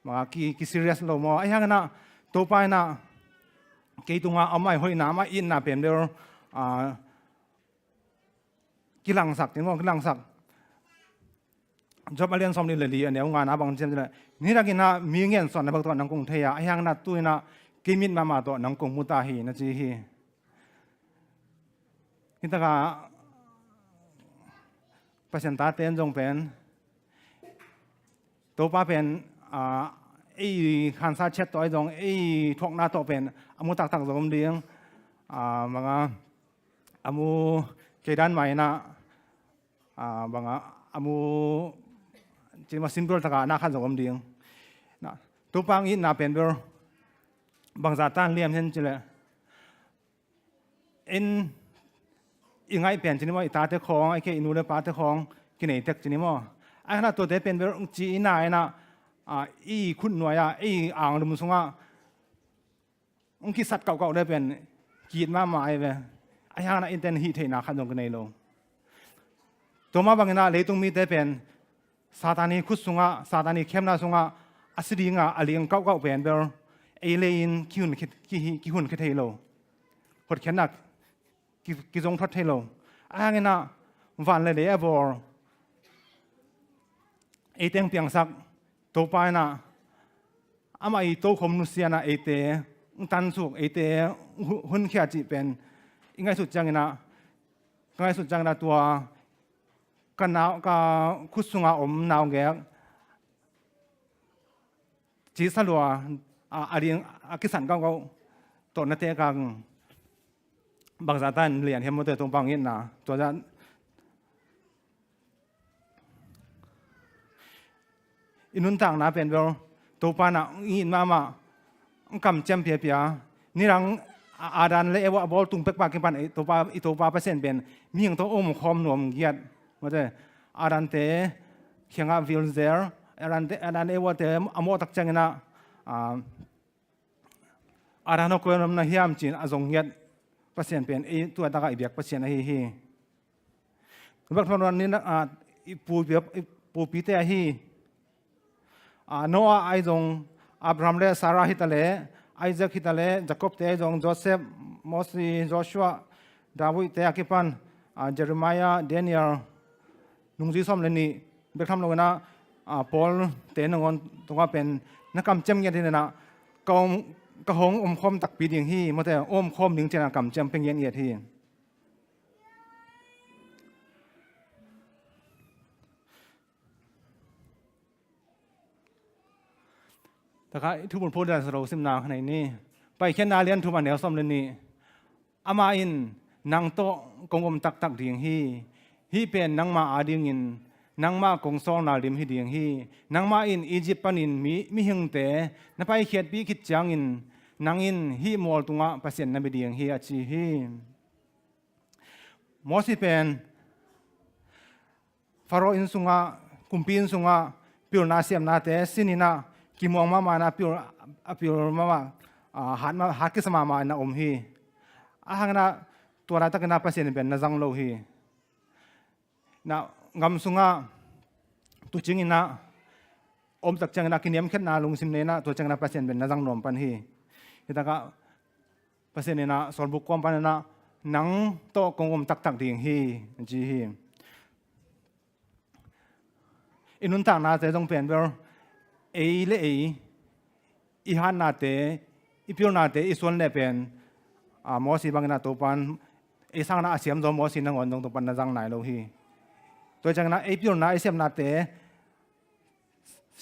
Speaker 9: มากี่ serious โลมอไอ้ยังนะตัวไปนะกี่ตัวเอาไม่หอยนะมาอินนะเป็นเบลกิลังสักที่ว่ากิลังสักจบมาเรียนสมนิเลยดีอันเดียวงานนะบางเช่นเลยนี่รักนะมีเงินส่วนในบางตัวนังกงเทียไอ้ยังนะตัวนะกิมิดมาตัวนังกงมุตาฮีนะจีฮีนี่ตะกะเปอร์เซ็นต์ตาเต็นจงเป็นตัวป้าเป็นไอ้ขันซาเช็ดตัวไอ้จงไอ้ทวกหน้าตัวเป็นอามุตักจงเลี้ยงบางอามุเกดันใหม่นะบางอามุจีมาซิมเปิลตะกะหน้าขันจงเลี้ยงนะตัวปังอินน่าเป็นเบอร์บางซาตันเลี้ยมเช่นจีเลยอินยังไงเปลี่ยนจีนี่ว่าตาเตะของไอ้แค่อินูเลปาเตะของกินไอ้เตะจีนี่มั้งไอ้ขณะตัวเตะเป็นเบอร์จีน่าไอ้น่ะอีคุณหน่วยไอ้อ่างมุสงะองค์กิสัตเก่าๆได้เป็นกีดมาหมายไปไอ้ห่างน่ะอินเทอร์เน็ตเทน่ะขันจงกันในโลตัวมาบางน่ะเลยตรงมีแต่เป็นซาตานีคุสงะซาตานีเข้มน่ะสงะอัศดีงะอเลียงเก่าๆเป็นเบอร์ไอ้เลนคิหุ่นคิหุ่นคิเทโลหดแขนหนักกิจงทัดเทโลไอ้ห่างน่ะวันเลยเอบอร์ไอเตียงเปียงสักตัวไปนะอามาไอตัวคมนุษย์นะไอเตะตันสุกไอเตะหุ่นแค่จีเป็นยังไงสุดจังนะยังไงสุดจังนะตัวกันนาวกับคุสุงอาอมนาวแกจีสลัวอาเรียงกิสันก็ตัวนัตเตะกังบางสถานเรียนเฮมโมเตอร์ตรงบางยินนะตัวจะอินุนต่างนะเป็นเวลตัวปานะอินมากำเจมเปียนี่รังอาดันเลยว่าบอลตุงเป็กปากกินปันตัวปาเปอร์เซ็นต์เป็นมีอย่างตัวอมคอมหน่วมเกียดมาเจอ อารันเตเขียงอาวิลเซอร์อารันเอวเตอโมตักจังนะอารันโกนมันเฮียมจีนอาจงเงียดเปอร์เซ็นต์เป็นตัวตากาอีเบียกเปอร์เซ็นต์ฮีบักทอนนี้นะปูปีเตฮีโนอาไอจงอับราฮัมเลซาราฮิตาเลไอแซคฮิตาเลจักรบเตจงโจเซฟโมซีโจชัวดาวิดเตอากิปันเจเรมายาเดนิเอลนุงจีซอมเลนี่เบคทำลงนะปอลเตนงอนตรงว่าเป็นนักกำเจมยันที่นั่นนะกหงคมตักปีดิ่งฮีมาแต่คมดิ่งเจนกำเจมเป็นยันเอียดฮีแต่ก็ทุกคนพูดได้สรุปสิมนาในนี้ไปแค่นาเลียนทุกวันเดียวซ้ำเลยนี่อามาอินนางโตกงตักดิ่งฮีเป็นนางมาอาดิ่งอินนางมากงซองนาลิมฮีดิ่งฮีนางมาอินอียิปต์ปันินมีหิงเตนไปเขียดปีคิดจังอินนางอินฮีมอลตุงะเปอร์เซ็นต์นบีดิ่งฮีอาชีฮีมอสิเป็นฟาโรอินสุงะกุมปีนสุงะพิวนาเซียมนาเตสินินากิมองมานะพิวมาหัดกิสมานะฮีหางนะตัวเราตะกันนะเปอร์เซ็นต์เป็นนะจังโลฮีนะงำสุงะตุจิงอินะตักจังนะกินยมแค่นาลุงสิมเนนะตัวจังนะเปอร์เซ็นต์เป็นนะจังนมปันฮีที่ตะกะเปอร์เซ็นต์นะสอนบุกความปันนะนังโตกงตักดิ่งฮีจีฮีอินุนต่างนาจะต้องเปลี่ยนเวลเลอีฮันนาเตอีพิวนาเตอีส่วนเล่เป็นมอสีบางนาตัวปันสร้างนาเสียมตัวมอสีนังอ่อนตรงตัวปันนาจังไหนโลฮีตัวจังนะพิวนาเสียมนาเต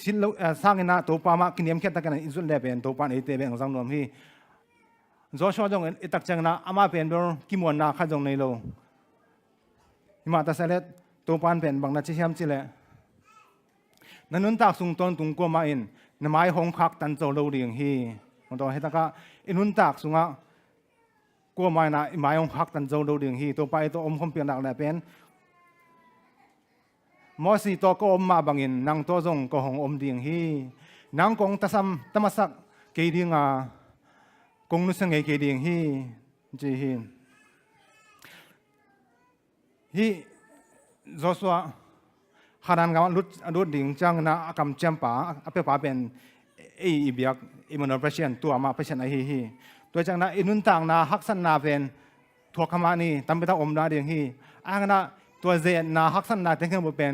Speaker 9: สิลสร้างนาตัวปามากินยมแค่ตะกันอีส่วนเล่เป็นตัวปันเตเป็นของจังนวมฮีโจชัวจงตักจังนะอามาเป็นเบลกิมวนนาข้าจงในโลหิมาตาเสล็ดตัวปันเป็นบางนาเชียมจิเลนั่นนุนตักสุงต้นตุงกัวมาอินนไม้หงคักตันโจโลเรียงฮีมันต้องให้ตะกะอินุนตักสุงะกัวมานะไม้หงคักตันโจโลเรียงฮีตัวไปตัวคมเปียงดักแหลเป็นมอสีตัวก็มาบางอินนางตัวจงก็หงเรียงฮีนางกงตะมาสักเกดีงากงนุสังเกดีงฮีจีฮีโจชัวขณะนั้นรุดดิ่งจังนะกำเจมป่าเปป่าเป็นอีเบียกมันอเปอเรชั่นตัวมาเปอเรชั่นฮีตัวจังนะอินุนต่างนะฮักสันนาเป็นทัวขมานี่ตั้มไปตั้งนาเดียงฮีนะตัวเจนนะฮักสันนาเต็งขึ้นมาเป็น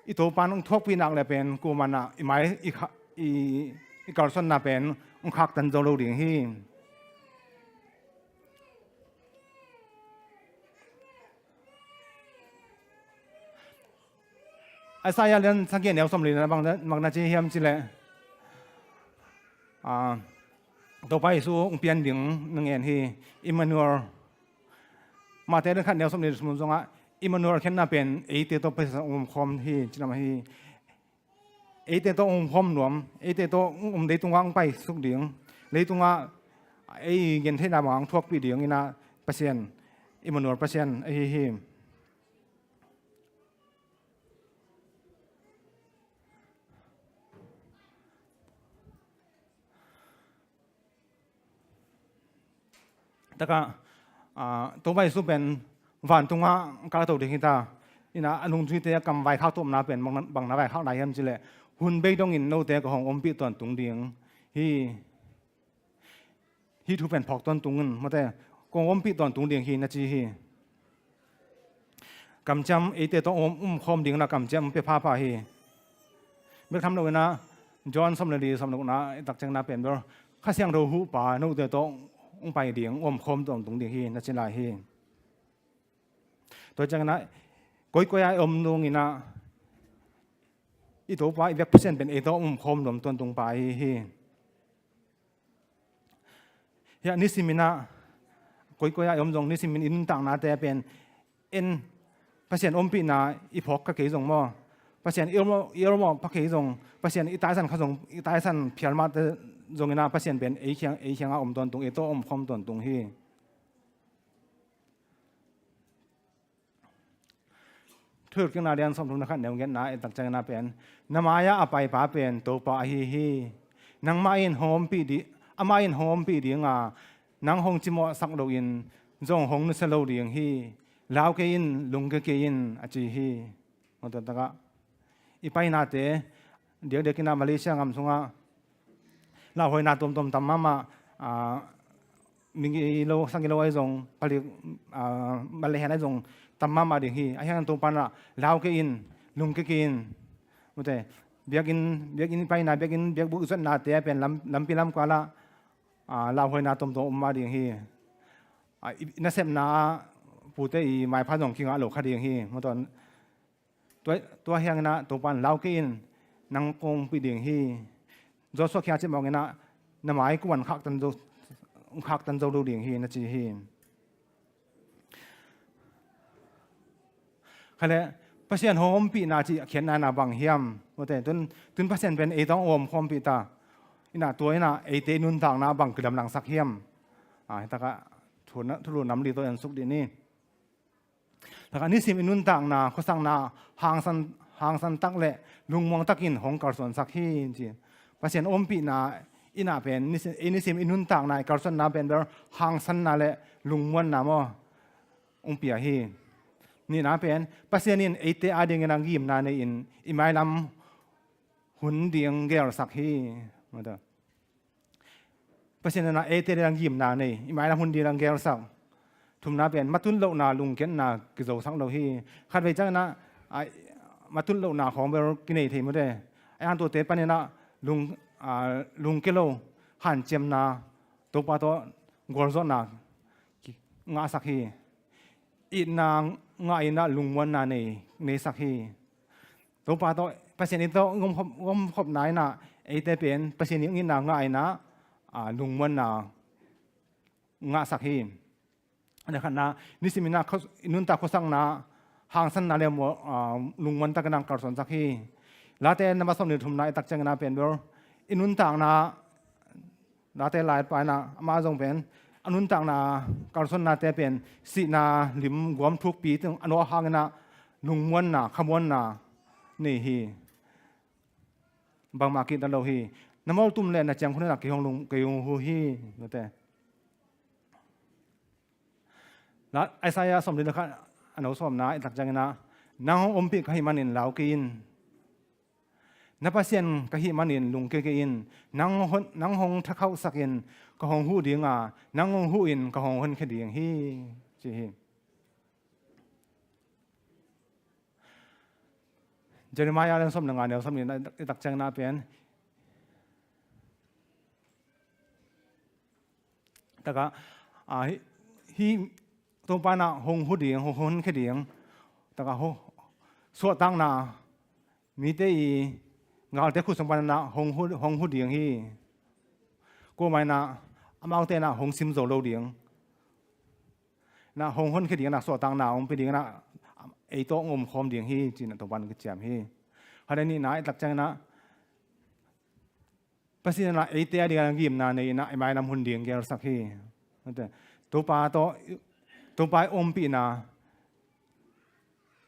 Speaker 9: อีตัวปานทุกปีนักเลยเป็นกูมันนะอีไม้อีกอลสันนาเป็นคักตันโจโลเดียงฮีไอ้สายเรียนสังเกตแนวสมรีนะบางนาทีเฮียมจิเลตัวไปสู้เปลี่ยนดิ่งนึงเองที่อิมมานูเอลมาแต่เรื่องขั้นแนวสมรีสมุนทรงะอิมมานูเอลแค่น่าเป็นเตตัวไปสังคมที่จินามที่เตตัวคมหลวมเตตัวได้ตรงว่างไปสุกดิ่งเลยตรงว่าเงินที่นาบังทั่วปีดิ่งนี่นะเปอร์เซ็นต์อิมมานูเอลเปอร์เซ็นต์ที่แต่ก็ตัวไปสู้เป็นวันตรงว่าการตัวเด็กที่ตาอินะอนุทิเตะกำไว้ข้าวต้มน้ำเป็นบางน้ำไว้ข้าวไหลยันจิเลหุ่นเบยดงอินโนเตะกับของอมปีตอนตุงเดียงฮีทุเป็นพอกตอนตุงเงินมาแต่กองอมปีตอนตุงเดียงฮีนะจีฮีกำจำเตะต้องคอมเดียงนะกำจำไปพาฮีเมื่อทำเรานะจอห์นสมฤดีสมนุกนะตักจังนาเป็นแบบข้าเสียงเราหูป่าโนเตะต้องไปเดียงคมตรงเดียงฮีนั่นเป็นไรฮีตัวจังนะก้อยนงอินะอีตัวไปแบบเปอร์เซ็นต์เป็นตัวคมหลวมตรงไปฮีเฮียนิสิมินะก้อยนงนิสิมินอินต่างนาแต่เป็นเปอร์เซ็นต์ปีนาอีพอกก็เกี่ยงมั่วเปอร์เซ็นต์เอลโมพักเกี่ยงเปอร์เซ็นต์อีตายสันเขาส่งอีตายสันเพียรมาแต่จงอินะเปอร์เซ็นต์เป็นเชียงตรงตัวคมตรงฮี ถือกันนาเรียนสมทุนนะครับเดี๋ยวเงี้ยนะตักใจนาเป็นน้ำมายาอภัยป้าเป็นตัวป้าฮีนังมาอินโฮมปีดีอามาอินโฮมปีดีงานังหงจิโมสักโลอินจงหงนุสโลดียงฮีลาวเกอินลุงเกอินอาจีฮีมันตัวตะกะอีไปนาเตเดี๋ยวเด็กกินนามาเลเซียงำสงะลาวหอยนาตุมตำมามีกิโลสังกิโลไอ้จงผลิตมาเลเซียไอ้จงตำมาดีฮีไอ้ยังตัวปันละลาวเกอินลุงเกอินมันแต่เบียกินไปนาเบียกบุษนาเตเป็นลำปีลำกว่าละลาวหอยนาตุมมาดีฮีนักเสพนาผู้เตยหมายพาดงคิงอาโลคดีอย่างฮีเมื่อตอนตัวเฮียงนะตัวปันลาวกินนังกงปีเดียงฮีจอสวกเฮียจะบอกไงนะน้ำหมายกวนขักตันโจดูเดียงฮีนะจีฮีขณะพัศยันโฮมปีนาจีเขียนนาบังเฮียมเมื่อแต่ตุนพัศยันเป็นเอต้องโอมคอมปีตาอินาตัวน่ะเอเตนุนทางนาบังกระดำหลังสักเฮียมแต่ก็ทุรุน้ำดีตัวยันสุกดีนี่แต่การนี้สิมินุนต่างนาเขาสั่งนาหางสันตักเละลุงมองตักินของกอร์สอนสักที่จริงภาษาอมปีนาอินาเป็นนี่สิมินุนต่างนายกอร์สอนนาเป็นแบบหางสันนาเละลุงม้วนนามอมปีฮีนี่นาเป็นภาษานี้เอเตอาเดียงนังยิมนาในอิไม่ลำหุ่นเดียงเกลสักที่มาเถอะภาษาเนี่ยเอเตเรื่องยิมนาในอีหมายละหุ่นดีรังเกลสักทุมนาเป็นมาตุนโลนาลุงเกนนากิโซสังโลฮีขัดไปจังนะมาตุนโลนาของเบลกินเอทีมาได้ไอ้อันตัวเตปเนี่ยนะลุงเกโลหันเจมนาตัวปาตัวกอลซอนนางาสักฮีอีนางงาอินะลุงวันนาในสักฮีตัวปาตัวภาษานี้ตัวงมขบนายนะไอเตเป็นภาษานี้งินนางงาอินะลุงมันงาสักฮีนะครับนะนิสิมินาเขานุนตาเขาสั่งนะหางสันนาเรียมลุงมันตะกันนังกอร์สอนสักฮีลาเต้นมาสมนิทุมนายตักจังนาเป็นเบอร์อินุนต่างนาลาเต้ลายไปนะมาจงเป็นอนุนต่างนากอร์สอนนาเต้เป็นสีนาลิมกวมทุกปีถึงอนุหางนะลุงมันนะขมวนนะนี่ฮีบางมากินตลอดฮีน้ำมันตุ่มเล่นนะจังคนนั้นกี่ห้องลุงกี่ห้องหูฮีนั่นแต่แล้วไอ้สายสมเด็จนะครับอันนั้นสมนะตักจังนะน้องอมปีกให้มันนินเหลากินนับเสียนก็ให้มันนินลุงเกินน้องหงถ้าเข้าสักอินก็หงหูดีงาน้องหงหูอินก็หงคนแค่ดีอย่างฮีจีฮีเจริญมายาเรื่องสมหนึ่งงานเดียวสมนินตักจังนะเป็นแต่ก็ฮีตัวปานะหงหูเดียงหงคนแค่เดียงแต่ก็สวดตั้งนามีแต่งานแต่คุณสมบัตินะหงหูเดียงฮีกูไม่นะอามาแต่นะหงซิมโซโลเดียงนะหงคนแค่เดียงนะสวดตั้งนาองไปเดียงนะไอโตงมคอมเดียงฮีจีนตัวปันก็เจียมฮีอะไรนี่นะตักใจนะภาษาไอเตียดีกันยิมนาในนะไอไม้ลำหุ่นเดียงเกลสักทีแต่ตัวปลาตัวปลาอมปีนา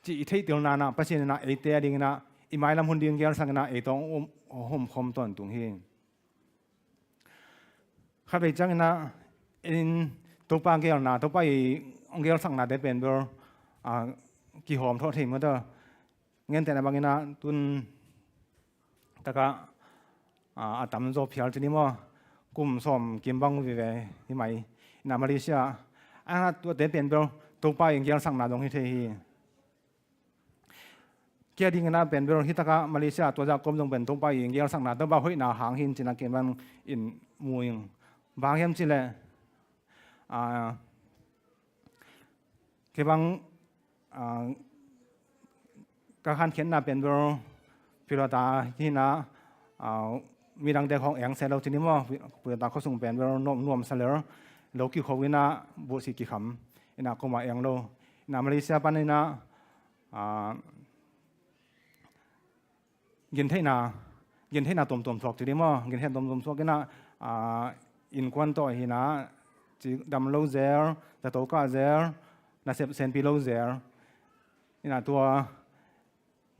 Speaker 9: จีที่เดียวนานะภาษาไอเตียดีกันนะไอไม้ลำหุ่นเดียงเกลสักนะไอต้องอมคอมต้นตุงฮีข้าพเจ้านะตัวปลาเกลนาตัวปลาองเกลสักนะได้เป็นเบอร์กี่หอมทอดทิ้งมาเถอะเงินแต่ในบางนะตุนตะกะตำโจเพียลจีนี่มั้งกุ่มสมกิมบังวิเวที่ไหมนามาเลเซียอันนั้นตัวเด็ดเป็นตัวไปอย่างเงี้ยสั่งนาตรงที่เทียเกี่ยดิ้งนะเป็นเรื่องที่ตะกะมาเลเซียตัวจากกรมตรงเป็นตัวไปอย่างเงี้ยสั่งนาตัวบ้าห้อยนาหางหินจีนักเก็บมันอินมวยบางแห่งจีเลยเก็บบางการขันเขียนนาเป็นเรื่องพิรตาที่นะมีดังเด็กของแองเซลเราจีนี่ว่าเปิดตาเขาส่งเป็นเราโน้มเสลอเราคิดเขาวินาบุษกิขำอินาก็มาแองเรานามาเลเซียปันนี่นะยินเทนาตุ่มๆทอกจีนี่ว่ายินเทนาตุ่มๆทอกกันนะอินควันต่อหินะจีดำโลเซลแต่โตก้าเซลน่าเซนปีโลเซลอินาตัว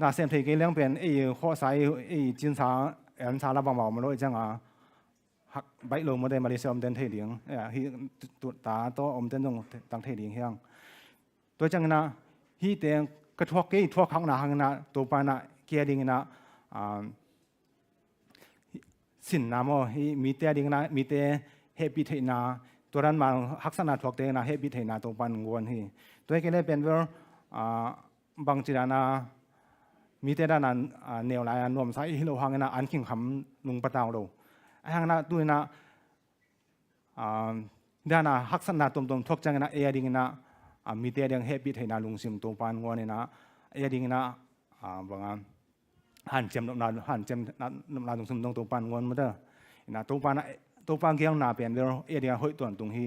Speaker 9: น่าเสียมที่กี่เลี้ยงเป็นข้อสายจินสาสาระบางๆมาเลยจังหักใบลงมาได้มาเลเซียเดินเที่ยงฮีตัวตาโตเดินตรงตั้งเที่ยงเฮียงตัวจังนะฮีเตียงกระทบกี่ทั่วข้างหน้าข้างหน้าตัวปานะเกียดิงนะสินน้ำฮีมีเตียดิงนะมีเตียเฮปิเทนาตัวนั้นมาหักษณะทั่วเตียนะเฮปิเทนาตัวปานงวนฮีตัวกี่เลยเป็นว่าบางจีรานามีเตียด้านนั้นแนวลายนวมสายฮิโลหังนะอันขิงคำลุงปะตาวเราไอ้หังนะตัวนะด้านน่ะหักษณะตรงๆทกจังนะดิงนะมีเตียดังเฮปิเทนาลุงซิมตัวปานงวนนะดิงนะบางหันเจมหันเจมน้ำลายลุงซิมตรงตัวปานงวนมาเด้อนะตัวปานเกี่ยวหน้าเปลี่ยนเรื่องดิงห้อยตัวตรงฮี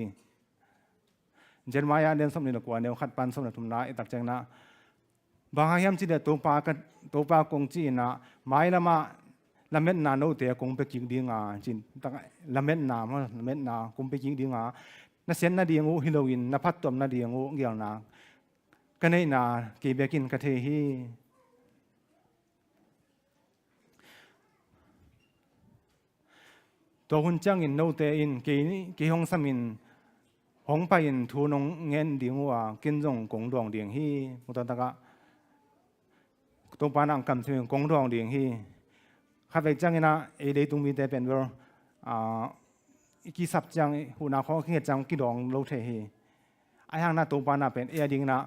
Speaker 9: เจนมายาเดินสมนิลกว่าเดียวขัดปันสมนิทุมนาตักจังนะบางอย่างที่เด็ดตัวปากงจีนะไม่ละมาละเม็ดนาโนเตะคงไปกินดีงาจินตั้งละเม็ดนามันละเม็ดนาคงไปกินดีงาน่าเสียนนาดีงูฮิโลวินน่าพัดตอมนาดีงูเกี่ยวนากันให้นาเก็บกินกะเทฮีตัวหุ่นจังอินโนเตอินเกี่ยงสมินหงไปอินทูนงเงินดีงัวกินจงกงดวงเดียงฮีมุตตะกะตัวปานังกำถึงกงดวงเดียงฮีข้าพเจ้านะได้ตรงมีแต่เป็นว่ากิสับจังหูนาข้อเขียจังกิดองโลเทฮีไอ้ห่างนาตัวปานาเป็นดิ่งนะ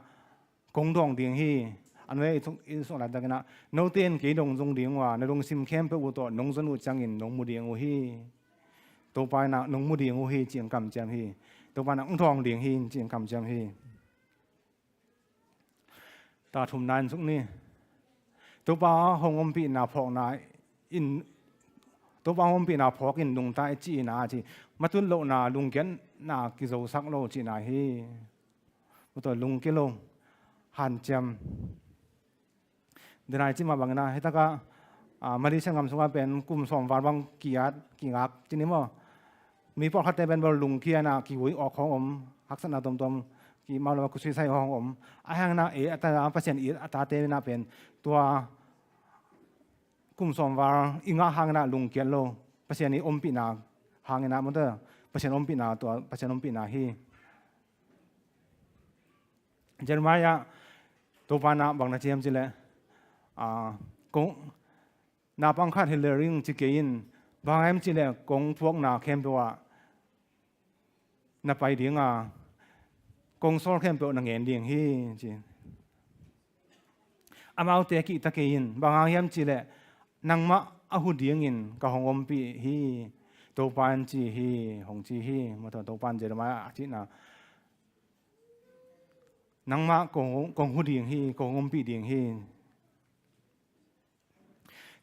Speaker 9: กงดวงเดียงฮีอันนี้ส่วนอะไรต่างนะโนเตียนกี่ดงจงเดียงว่าในดงซิมเข้มเพื่ออุตนงสนุจังอินนงมุเดียงฮีตัวปานะนงมุเดียงฮีเจียงกำจำฮีตัวปานะองทองเดียงฮีเจียงกำจำฮีตาทุ่มนานสุกนี้ตัวปลาหงอมปีนาพอกนาอินตัวปลาหงอมปีนาพอกอินลุงตาจีนาจีมาตุนโลนาลุงเกนนากิโซสักโลจีนาฮีมาตัวลุงกิโลหันจำเดินายจีมาบังนาให้ตากามาดิฉันคำสว่าเป็นกลุ่มสองวานบางกี่ยัดกี่งักจีนี้มั้งมีพอคัดแต่เป็นบอลลุงเคียนากี่หุยออกของอมหักษณะตมกี่มาแล้วก็คุยใส่ของอมไอ้ห่างนาอัตราเปอร์เซ็นต์อัตราเตนาเป็นตัวกลุ่มสองวาอิงาห่างนาลุงเกียนโลเปอร์เซ็นต์นี้อมปีนาห่างนามันเตอเปอร์เซ็นต์อมปีนาตัวเปอร์เซ็นต์อมปีนาฮีเจนมายาตัวปานาบางนาเจียมจิเลกงนาปังคัดเฮเลริงจิเกินบางแห่งจิเลกงพวกนาเข้มตัวนาไปเดียงกงโซลเข้มตัวนังเงินเดียงฮีจีอามาเอาเตะกิตะเกินบางแห่งจิเลนังมาอาหุเดียงินกับหงอมปีฮีตัวปานจีฮีหงจีฮีมาตัวปานเจรมาจินานังมากงหุเดียงฮีกงอมปีเดียงฮี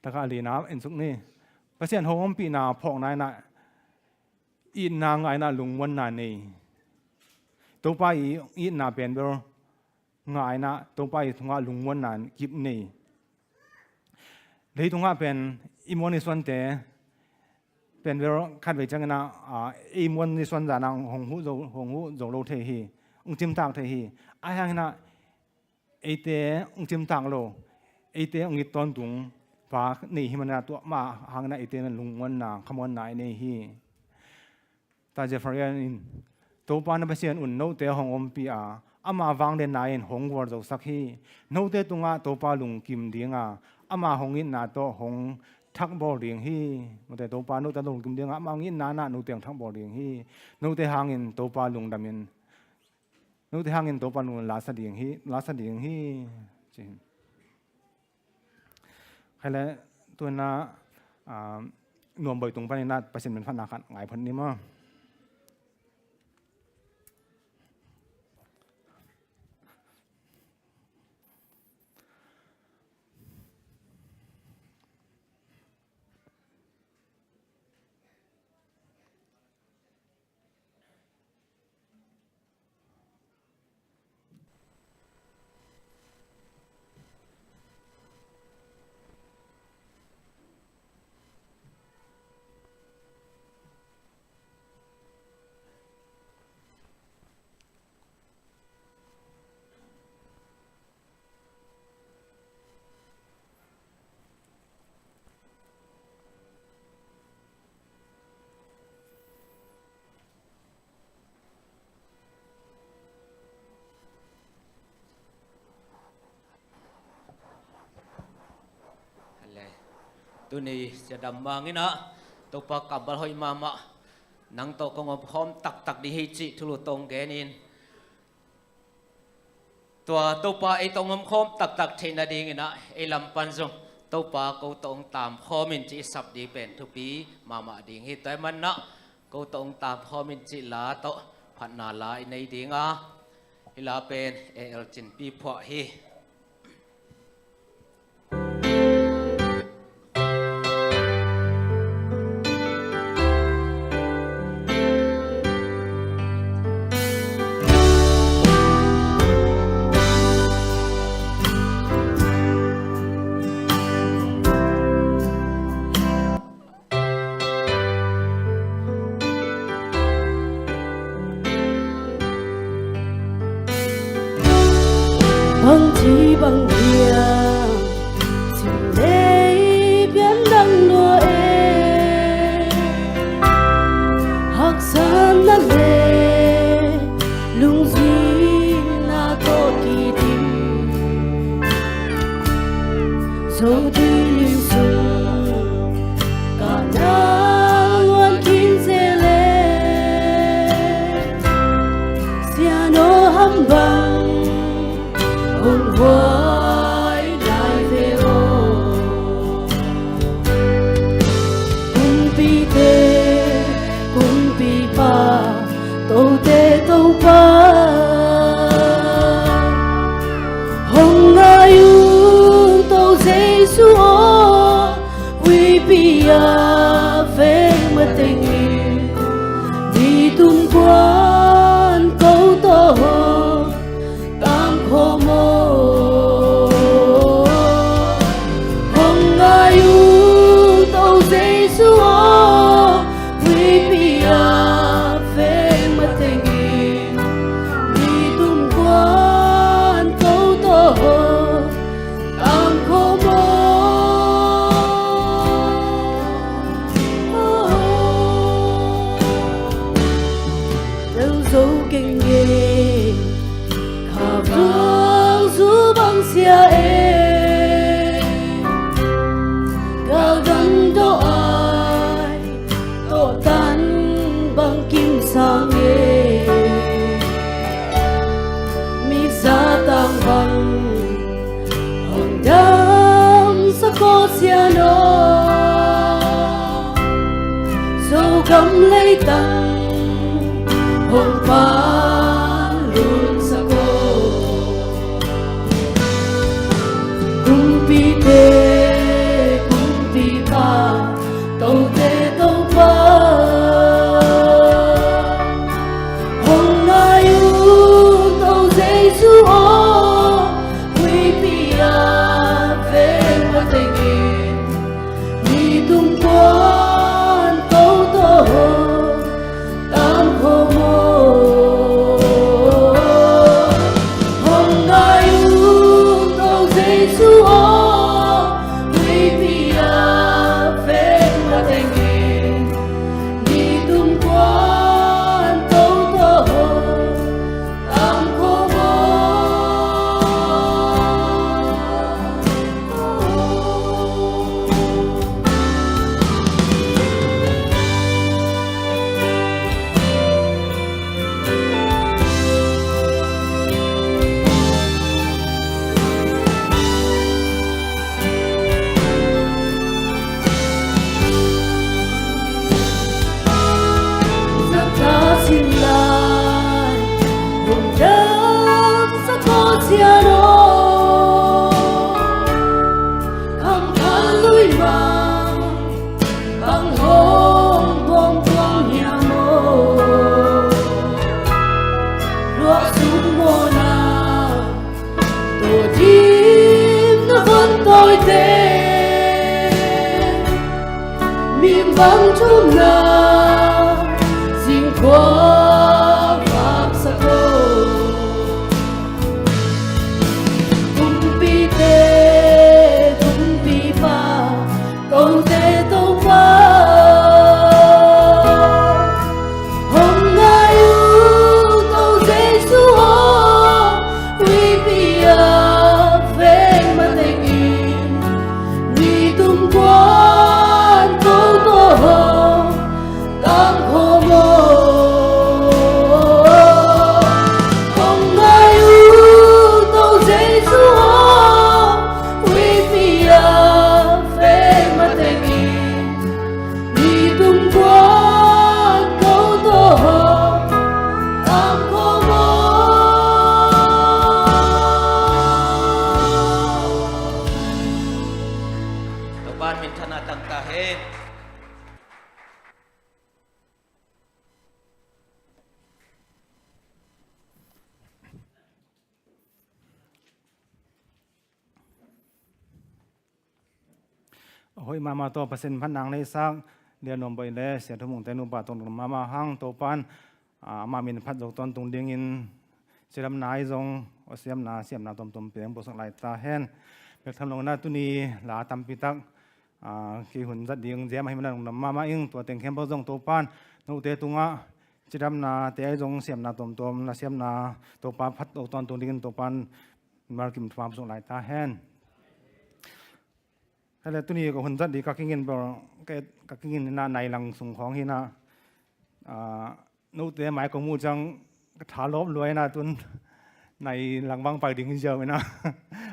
Speaker 9: ตะกาลีนาเอ็นสุกนี่เปอร์เซ็นต์หงอมปีนาพอกนายนะอินนางไงนะลุงวันนานี่ตัวไปอินนาเป็นเบอร์ง่ายนะตัวไปทงาลุงวันนานกิบนี่เลยตรงว่าเป็นอิมวนิส่วนแต่เป็นเวลาคัดไว้จังนะอิมวนิส่วนจานังหงหูโจโลเทฮีจิมตากเทฮีไอ้ห่างนะไอเตจิมตากโลไอเตอิตอนตุงฝานี่ฮิมันนะตัวมาห่างนะไอเตนลุงวันนาขมวนนายนี่ฮีตาเจฟเรียนตัวปานเปอร์เซ็นต์อุ่นโนเตหงอมปีอามาวังเดนนายหงวอร์โจสักฮีโนเตตุงตัวปาลุงกิมเดียงอามาหงอินนาโตหงทักบอลเรียงฮีโนเตตัวปาโนตะลุงกิมเดียงอามาอินนาโนเตียงทักบอลเรียงฮีโนเตหางอินตัวปาลุงดามินโนเตหางอินตัวปาลุงลาสเดียงฮีจริงใครละตัวน่านวมใบตรงปานินาเปอร์เซ็นต์เป็นพันนาขันไงพันนี้มั้ง
Speaker 13: tu ni sẽ đầm mang ina tu pa kabal hoi mama nang to kong om khom tak tak di hi chi thulu tong genin tua tu pa ai tong om khom tak tak thina ding ina ai lam pan zong tu pa ko tong tam khomin chi sap di pen thu pi mama ding hi tai man na ko tong tam khomin chi la to phat na la nei ding a ila pen el chin pi phwa hi
Speaker 14: bằng chi bằng kia xin lấy biến đăng đua e học san na lệ lung gì na to kỳ tim dấu đi lim sung cả na luôn kín dễ lệ piano hâm bằng hùng vơi lại về ô cùng pi tê cùng pi pa tâu tê tâu pa hồng ai u tâu dây xuống vì pi à về mất tình đi tung quan câu tơ tam khô mô hồng ai u tâu dây xuống vì pi à về mất tình đi tung quan câu tơ tam khô mô dấu dấu kinh nghiệm khả vương du bằng xia e cả gần đó ai tổ tan bằng kim sang e mi sa tăng bằng hồng đam sa có xia nó dấu gấm lấy tăng hồng pha luôn sa cô cùng pi tê cùng pi pa tâu tê tâu pa hồng ai u tâu dây su ô quy pi à về mất tình đi tung quan câu tơ tam khô mô hồng ai u tâu dây su ô quy pi à về mất tình đi tung quan câu tơ tam khô mô ta xin lại vùng đất sắc có chia đôi không tha lối mà bằng hồn bom quang nhà mô lúa xuống mùa nào tổ chim nó vẫn tôi tên miền vắng chung nào xin qua pháp sa cô cùng pi tê cùng pi pa tâu tê tâu pa hồng ai u tâu dây su ô quy pi à về mất tình đi tung qua
Speaker 13: ban min thana tang ta he
Speaker 9: hoi mama to pasen phan nang nei sang lia nom boi le sia thumung te nu ba tong mama hang to pan ma min phat zo ton tung ding in siram nai zong o siam na tom tom peng bo sang lai ta hen bek tham long na tu ni la tam pi tak ki hun zat ding je ma hi man mama ing to teng khem bo zong to pan no te tunga siram na te ai zong siam na tom tom na siam na to pa phat to ton tung ding to pan mar kim thwam zong lai ta henแต่ตัวนี้ก็คนจัดดีกักกินบ่กักกินน่าในหลังส่งของที่น่ะนู้แต่หมายของมูจังถาลบรวยนะตุนในหลังบางไปดึงเยอะไหมนะ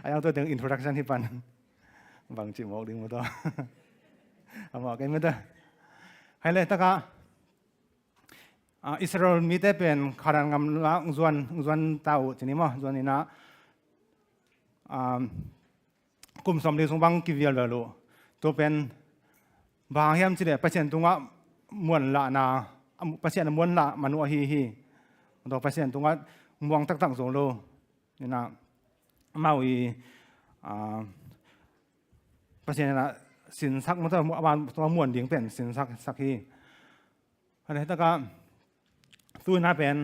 Speaker 9: ไอ้เอาตัวถึง introduction ที่ปันบางจิ๋วดึงมาต่อเอาบอกกันไม่ได้ให้เลยตะกะอิสราเอลมีแต่เป็นขารางำละจวนเต่าชนิดมั้งจวนนี้นะกลุ่มสมเด็จทรงบังกิวิลเลยตัวเป็นบางแห่งที่เด็กประเทศตรงว่ามวลละนาประเทศมวลละมนุษย์ฮีตัวประเทศตรงว่ามวงตั้งโซโลนี่นะมาวีประเทศนั้นสินสักมันตัวมวลดิ่งเป็นสินสักฮีอะไรตั้งก็ตัวนั้นเป็น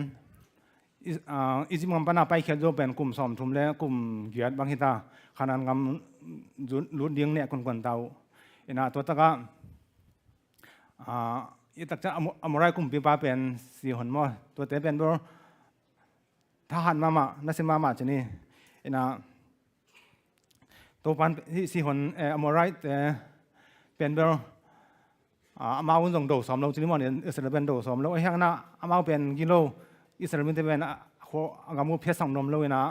Speaker 9: อิจิมันปนาไปเขียนโยเป็นกลุ่มสมทุมและกลุ่มเกียรติบางฮิตาขนาดกำรุดเดียงเนี่ยคนเตาอินาตัวตะกะอีตักจะอมรายกลุ่มปีปาเป็นสี่หนมอตัวเตเป็นบอทหารมานักศึกมาจะนี่อินาตัวปันที่สี่หนอมรายแต่เป็นบอมาอุ่นส่งโดสอมเราจะนี่มอเนี่ยอิสราเอลเป็นโดสอมเราไอ้ข้างหน้ามาเป็นกิโลอิสราเอลเป็นเป็นกามูเพชรสังนมเลยนะ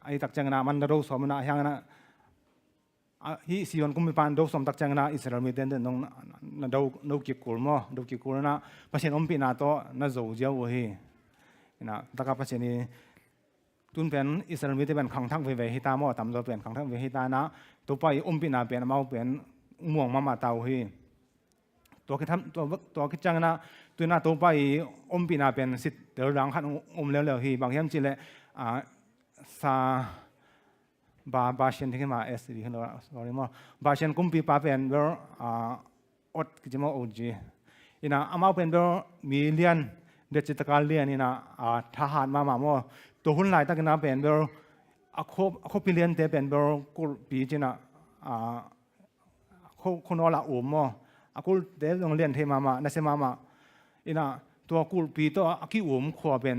Speaker 9: ไอ้ตักจังนะมันโดสอมนะอย่างนั้นฮิสิวันกุมพิพันธ์โดสอมตักจังนะอิสราเอลมีเด่นน้องโดกิกูลมั้งโดกิกูลนะประเทศอมพินาโตน่าจะเจ้าเว้ยนะตะกับประเทศนี้ตุนเป็นอิสราเอลมีแต่เป็นขังทักเวฮิตามั้งตามตัวเป็นขังทักเวฮิตานะตัวไปอมพินาเป็นมาเป็นม่วงมาเตาเฮตัวคิดทำตัวคิดจังนะตัวน่าตัวไปอมพินาเป็นสิทธิ์เดี๋ยวหลังขันอมแล้วเฮบางอย่างจีเล่ซาบาเชนที่ขึ้นมาเอสดีขึ้นแล้วสอรี่มั้งบาเชนกุมปีป้าเป็นเบอร์อดกิจมาโอจีอินะอามาเป็นเบอร์มิเลียนเดจิตการเลียนอินะทหารมามั้งตัวหุ่นลายตั้งกันนะเป็นเบอร์อคบพิเลียนเตเป็นเบอร์กุลปีจีน่ะคนอละอุ่มมั้งกุลเตโรงเรียนเทมานั่นเสมาอินะตัวกุลปีตัวกิอุ่มขวบเป็น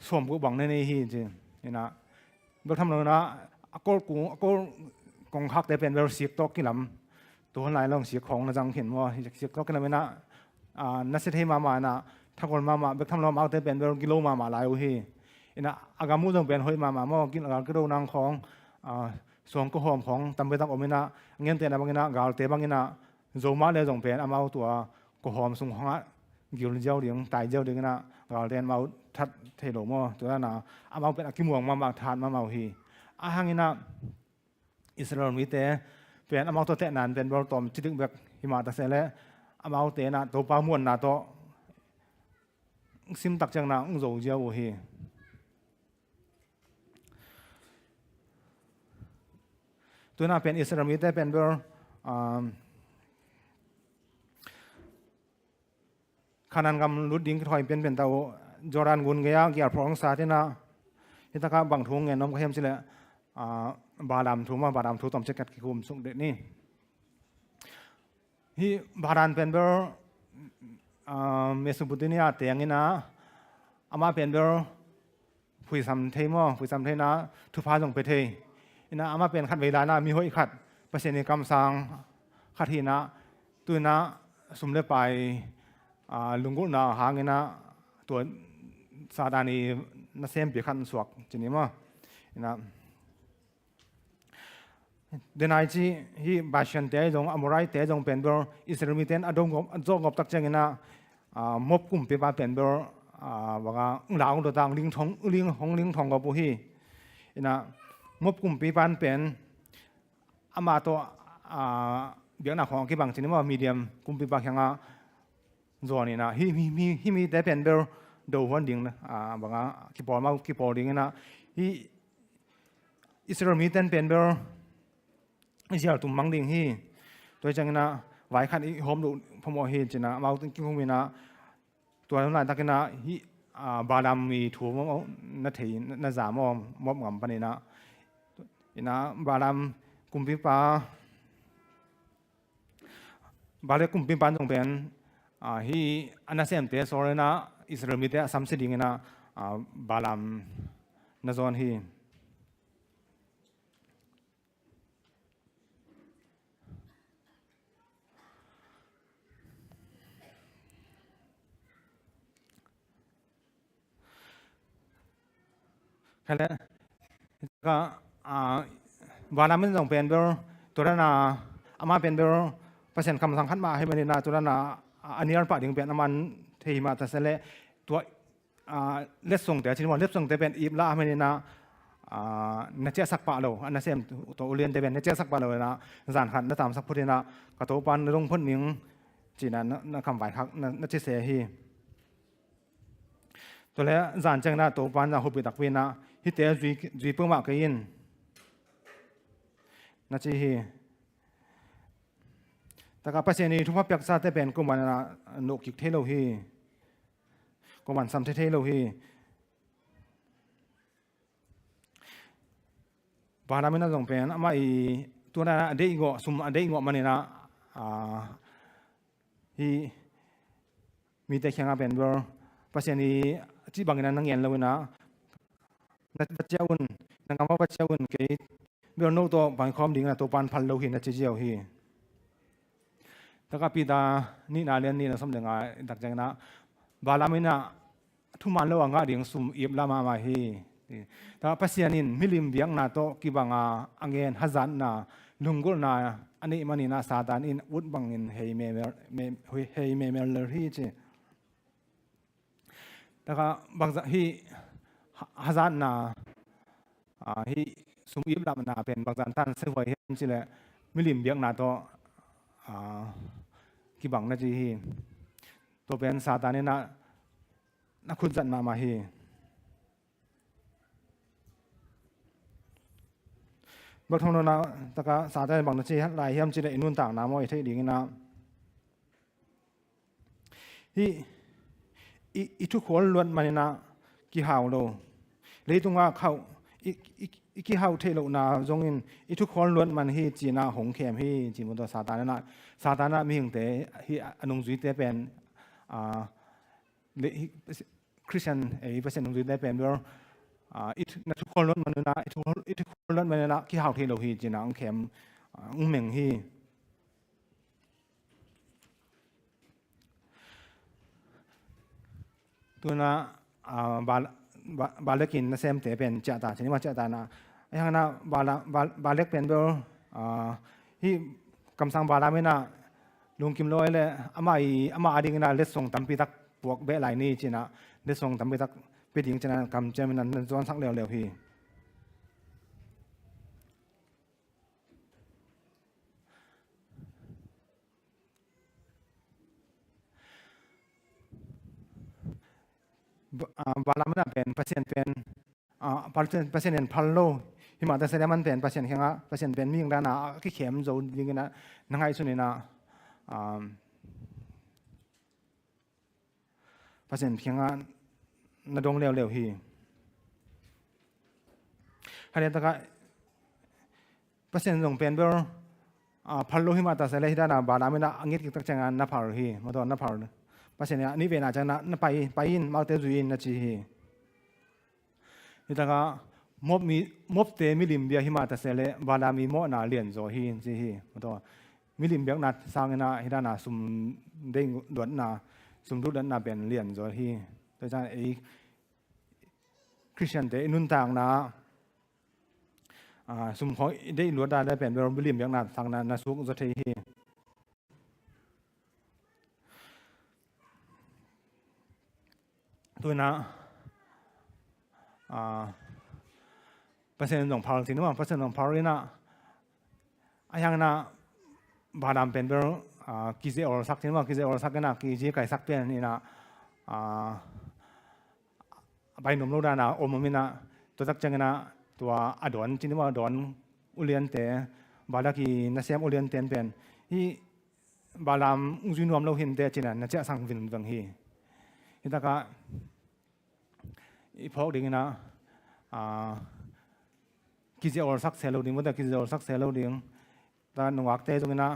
Speaker 9: สมกุบังในฮีจริงนี่นะเราทำแล้วนะก็กงฮักแต่เป็นเราเสียตอกกี่ลำตัวหลายลองเสียของนะจังเห็นว่าเสียตอกกี่ลำนะนักเสียมานะถ้าคนมาเราทำเราเอาแต่เป็นเรากิโลมาหลายโอเคนะอากามุจงเป็นหอยมากินอากากิโลนางของสวงกุหอมของตำไปตักอมินะเงี้ยแต่ละบางนะกาลเตบางนะโจมาเลยจงเป็นเอาตัวกุหอมส่งของกิโลเจ้าเดียงตายเจ้าเดียงนะกาลเตนมาทัดเทโลมอตัวนั้นนะเอาเป็นอากิมวงมาทานมาฮีอาหังนะอิสราเอลมีแต่เป็นเอาตัวเตะนานเป็นบอลตอมจิตแบบหิมะตะเสละเอาเตะนะตัวปลาม้วนนะตัวซิมตักจังนะอุ้งโจเจ้าฮีตัวนั้นเป็นอิสราเอลมีแต่เป็นบอลขนาดกำลุดดิ้งถอยเป็นเตาจอรันกุนเกียร์พร้องสาธินะที่ตะการบังทุ่งเงินน้องก็เห็นสิเลยบาดามทุ่งมาบาดามทุ่งต่อมเช็คกัดกิคุมสุกเด็ดนี่ที่บาดานเป็นเบอร์เมสุบุตรนี่อาเตียงนี่นะอามาเป็นเบอร์ผู้สำเทมอผู้สำเทนะทุพาส่งไปเทนะอามาเป็นขัดเวลานะมีห้อยขัดประเสนิกรรมสังขัดทีนะตัวนะสมเด็จไปลุงกุนาหางเงินนะตัวซาดานีนักเสียงเปียขันสวกจีนี่มั้งนะเดนไอจีที่บาชันเตะจงอมรายเตะจงเป็นเบอร์อิสราเอลมีเตนอดงกบตักเจงินะมบกุมเปียบาเป็นเบอร์ว่าหลาวตัวต่างลิงทองกับปุฮีนะมบกุมเปียบานเป็นอามาตัว เบียงหน้าของกี่บางชนิดว่ามีเดียมกุมปีปากยังจอนี่นะฮิมีแต่เป็นเบลดูวันดิ่งนะบางกี่ปอมากี่ปอดิ่งนะฮิอิสราเอลมีแต่เป็นเบลอิสราเอลตุ่มมังดิ่งฮิตัวจังนะไว้ขันอีหอมดูพมอเฮจินะมาตั้งกี่คงมีนะตัวนั้นตะกันนะฮิบาดามมีถูมนัทเทนัจามอมอบงำปนินะอินะบาดามกุมปีปาบาเลกุมปีปานตรงเป็นฮีอันนั้นเสียมเตะโซเรนะอิสราเอลมีเตะสัมสิดิ่งนะบาลามนัจอนฮีแค่นั้นก็บาลามมันต้องเป็นเบลตัวนั้นอามาเป็นเบลเปอร์เซ็นต์คำสั่งขันมาให้มันนะตัวนั้นอันนี้เราปะถึงเป็นมันที่มาแต่เสร็จตัวเล็บส่งแต่ชิ้นวันเล็บส่งแต่เป็นอีบละให้มันนะนักเจ้าสักปะเราอันนั้นเสียมตัวเรียนแต่เป็นนักเจ้าสักปะเรานะสารขันนักตามสักพุทธินะกระตัวปันลงพ้นหนิงจีนั้นนักคำไหวคักนักเจ้าเสียฮีตัวแล้วสารจังนะตัวปันจะหุบไปตักเวนะฮิตเตอร์จีเพิ่งมาเกินนักจีฮีแต่ก็ปัจจัยนี้ทุกภาพยักษ์ซาแต่เป็นกุมันนกกิกเทโลฮีกุมันซัมเทโลฮีบารามินาส่งเป็นอามาอีตัวนั้นอเดอิโกซุมอเดอิโกมันนี่นะฮีมีแต่เขียงเป็นเบอร์ปัจจัยนี้ที่บางนั้นนั่งเงียนเลยนะนักปัจจัยอุ่นนักคำว่าปัจจัยอุ่นเกิดเบอร์โนตัวบางคอมดิ้งนะตัวปันพันโลหินนักเจียวฮีแต่ก็ปีดานี่นาเรียนนี่นะสมเด็จงาดักจังนะบาลามินะทุมันเลวงาเดียงสุมอีบลามาฮีแต่ปัสยานินมิลิมเบียงนาโตกิบังอังเงินฮัจันนาลุงกุลนาอันนี้มันนี่นะซาตานินอุดบังอินเฮยเมลฮีจีแต่ก็บางฮีฮัจันนาฮีสุมอีบลามานาเป็นบางจันทันเสวยเห็นจีเลยมิลิมเบียงนาโตกี่บังนะจีฮีตัวเป็นซาตานี่นะคุณจันมาฮีบักทงโนนะตะกะซาตาบังนะจีลายเฮียมจีเลยอินุนต่างน้ำมอยเทดิ่งนะฮีอีทุกคนล้วนมันนะกี่หาวโลเลยตรงว่าเขาอีกี่หาวเทโลนาจงอินอีทุกคนล้วนมันฮีจีน่าหงเข้มฮีจีมุตซาตานะซาตานะมีหิงเตฮีอนุจุยเตเป็นคริสเตียนเปอร์เซ็นต์อนุจุยเตเป็นเบอร์อีทุกคนล้วนมันนะอีทุกคนล้วนมันนะกี่หาวเทโลฮีจีน่าหงเข้มเหม่งฮีตัวน่ะบาเล็กินนะเซมเตเป็นเจ้าตาชนิดว่าเจ้าตานะไอ้ข้างหน้าบาเล็กเป็นเบอร์ที่กำสังบาลาไม่น่าลุงกิมลอยเลยอามาอดีกันนะเลสส่งตั้มปีตักพวกเบลไหลนี่จีนะเลสส่งตั้มปีตักปีดิ่งจีนะกำเจมินันจวนสักเร็วพี่บาลามันเป็นเปอร์เซ็นต์เป็นเปอร์เซ็นต์เป็นพันโลที่มาแต่แสดงมันเป็นเปอร์เซ็นต์แค่ว่าเปอร์เซ็นต์เป็นมีอย่างนั้นที่เข็มโจดยิงกันนะนั่งไงส่วนนี้นะเปอร์เซ็นต์เพียงว่านาดงเร็วๆฮีฮันนี่ตะกะเปอร์เซ็นต์ส่งเป็นเบอร์พันโลที่มาแต่แสดงที่ด้านบาลามันอังกฤษกิจการงานนับพาร์ฮีมาตอนนับพาร์ปัจจัยนี้นี่เป็นอาจจะนะไปอินมาเตจุอินนะจีฮีนี่แต่ก็มบเตมิลิมเบียหิมาตเสเลบาลามีโมนาเลียนโซฮีจีฮีมาตัวมิลิมเบียนัดสร้างนะฮิดานาสุมเด้งดวนนาสุมดุดันนาเป็นเลียนโซฮีโดยเฉพาะไอ้คริสเตียนเตนุนต่างนะสุมของได้ล้วนได้เป็นมิลิมเบียนัดสร้างนาสุกโซเทฮีตัวนะเปอร์เซ็นต์ของพาวสินะว่าเปอร์เซ็นต์ของพาวนี่นะอย่างน่ะ บาดามเป็นเบอร์กิเจอร์สักที่ว่ากิเจอร์สักกันนะกิเจไก่สักเป็นนี่นะไปหนุ่มโลดานะโอมมินะตัวสักจังนะตัวอดอนที่นี่ว่าอดอนอุเลียนเตบาลากีนักเสียมอุเลียนเตนเป็นที่บาลามอุจุนวมเราเห็นเตจินะนักเจ้าสังวินวังฮีที่ตากะอีพอกดิ้งนะกิเจอร์สักเซลล์ดิ้งว่าแต่กิเจอร์สักเซลล์ดิ้งตอนหนุ่มวักเตจงนะ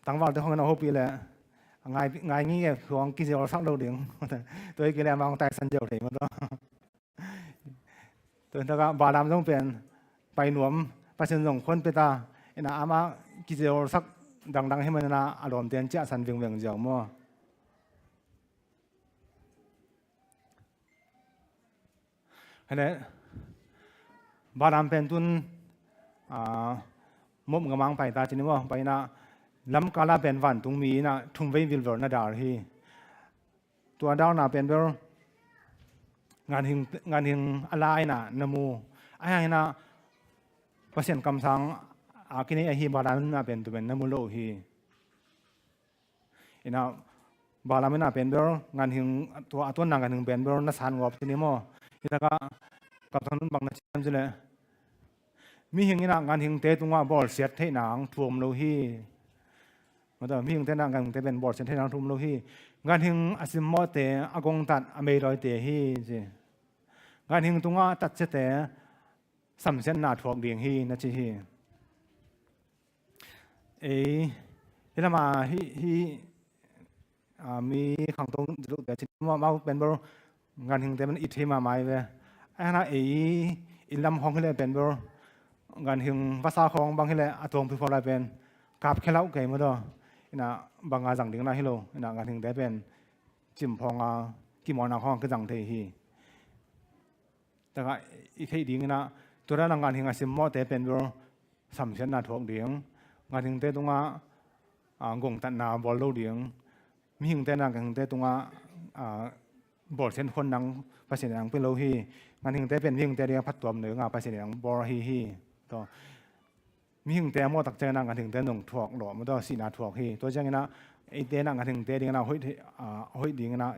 Speaker 9: ตั้งวันที่ห้องเราฮอปปี้เลยง่ายงี้ของกิจวัตรสักเราเดียงตัวกิเลสมองแต่สัญญาถึงมันตัวถ้าก็บาดามต้องเป็นไปหนวมไปเส้นส่งคนไปตาเอ็นะอามากิจวัตรสักดังๆให้มันนะอารมณ์เตียนเจ้าสันเวียงเวียงเจ้ามั่วให้เนี่ยบาดามเป็นตุนมุมกำลังไปตาจีนว่าไปนะลำกาลาเป็นวันตรงมีนะทุ่งเววิลเวอร์นาดาร์ฮีตัวดาวน่ะเป็นเบลงานหิงอะไรน่ะนมูไอ้ไงนะเปอร์เซ็นต์กำสังอากินี่ไอฮีบาลามิน่ะเป็นตัวเป็นนมูโลฮีอินะบาลามิน่ะเป็นเบลงานหิงตัวนังงานหิงเป็นเบลนัสฮันงอบที่นี่มั้งอินะก็กับทางนู้นบางนักเชื่อมเลยมีหิงนี่นะงานหิงเตะตรงว่าบอลเสียดให้หนังท่วมโลฮีมันต้องมีแต่งานแต่เป็นบอร์ดเซนเทนัลทุ่มโลฮีงานหิงอาศิมอเตอากงตัดอเมริกาเตฮีจีงานหิงตรงว่าตัดเสตสัมเซนนาทวกเดียงฮีนั่นจีฮีเฮลามาฮีมีขังตรงจุดแต่ที่ว่ามาเป็นบอร์งานหิงแต่มันอิทธิมาไม่เว้ยไอ้น่ะอินลำของเขาเลยเป็นบอร์งานหิงภาษาของบางเขาเลยอาตวงพิพอะไรเป็นกาบแค่เล่าไก่มาด้วยนะบางงานสั่งถึงนะฮิโลนะงานถึงได้เป็นจิมพองกิมอนาห้องก็สั่งเทฮีแต่ก็อีกแค่ดีนะตัวนั้นงานถึงอาศิมมอแต่เป็นบริสัมเชนนาทวงเดียงงานถึงได้ตรงว่ากงตันนาบอลโลเดียงมีหิงแต่นางถึงได้ตรงว่าบอลเส้นคนนังภาษาหนังเป็นโลฮีงานถึงได้เป็นหิงแต่เดียพัดตัวเหนืองภาษาหนังบอลฮีต่อมีหิงแต่มอตักใจนั่งกันถึงแต่หนุ่งถวกหล่อมันต้องสีนาถวกฮีตัวเจ้าเงี้ยนะไอเต้นั่งกันถึงเต้ดิ้งนะห้อยดิ้งนะ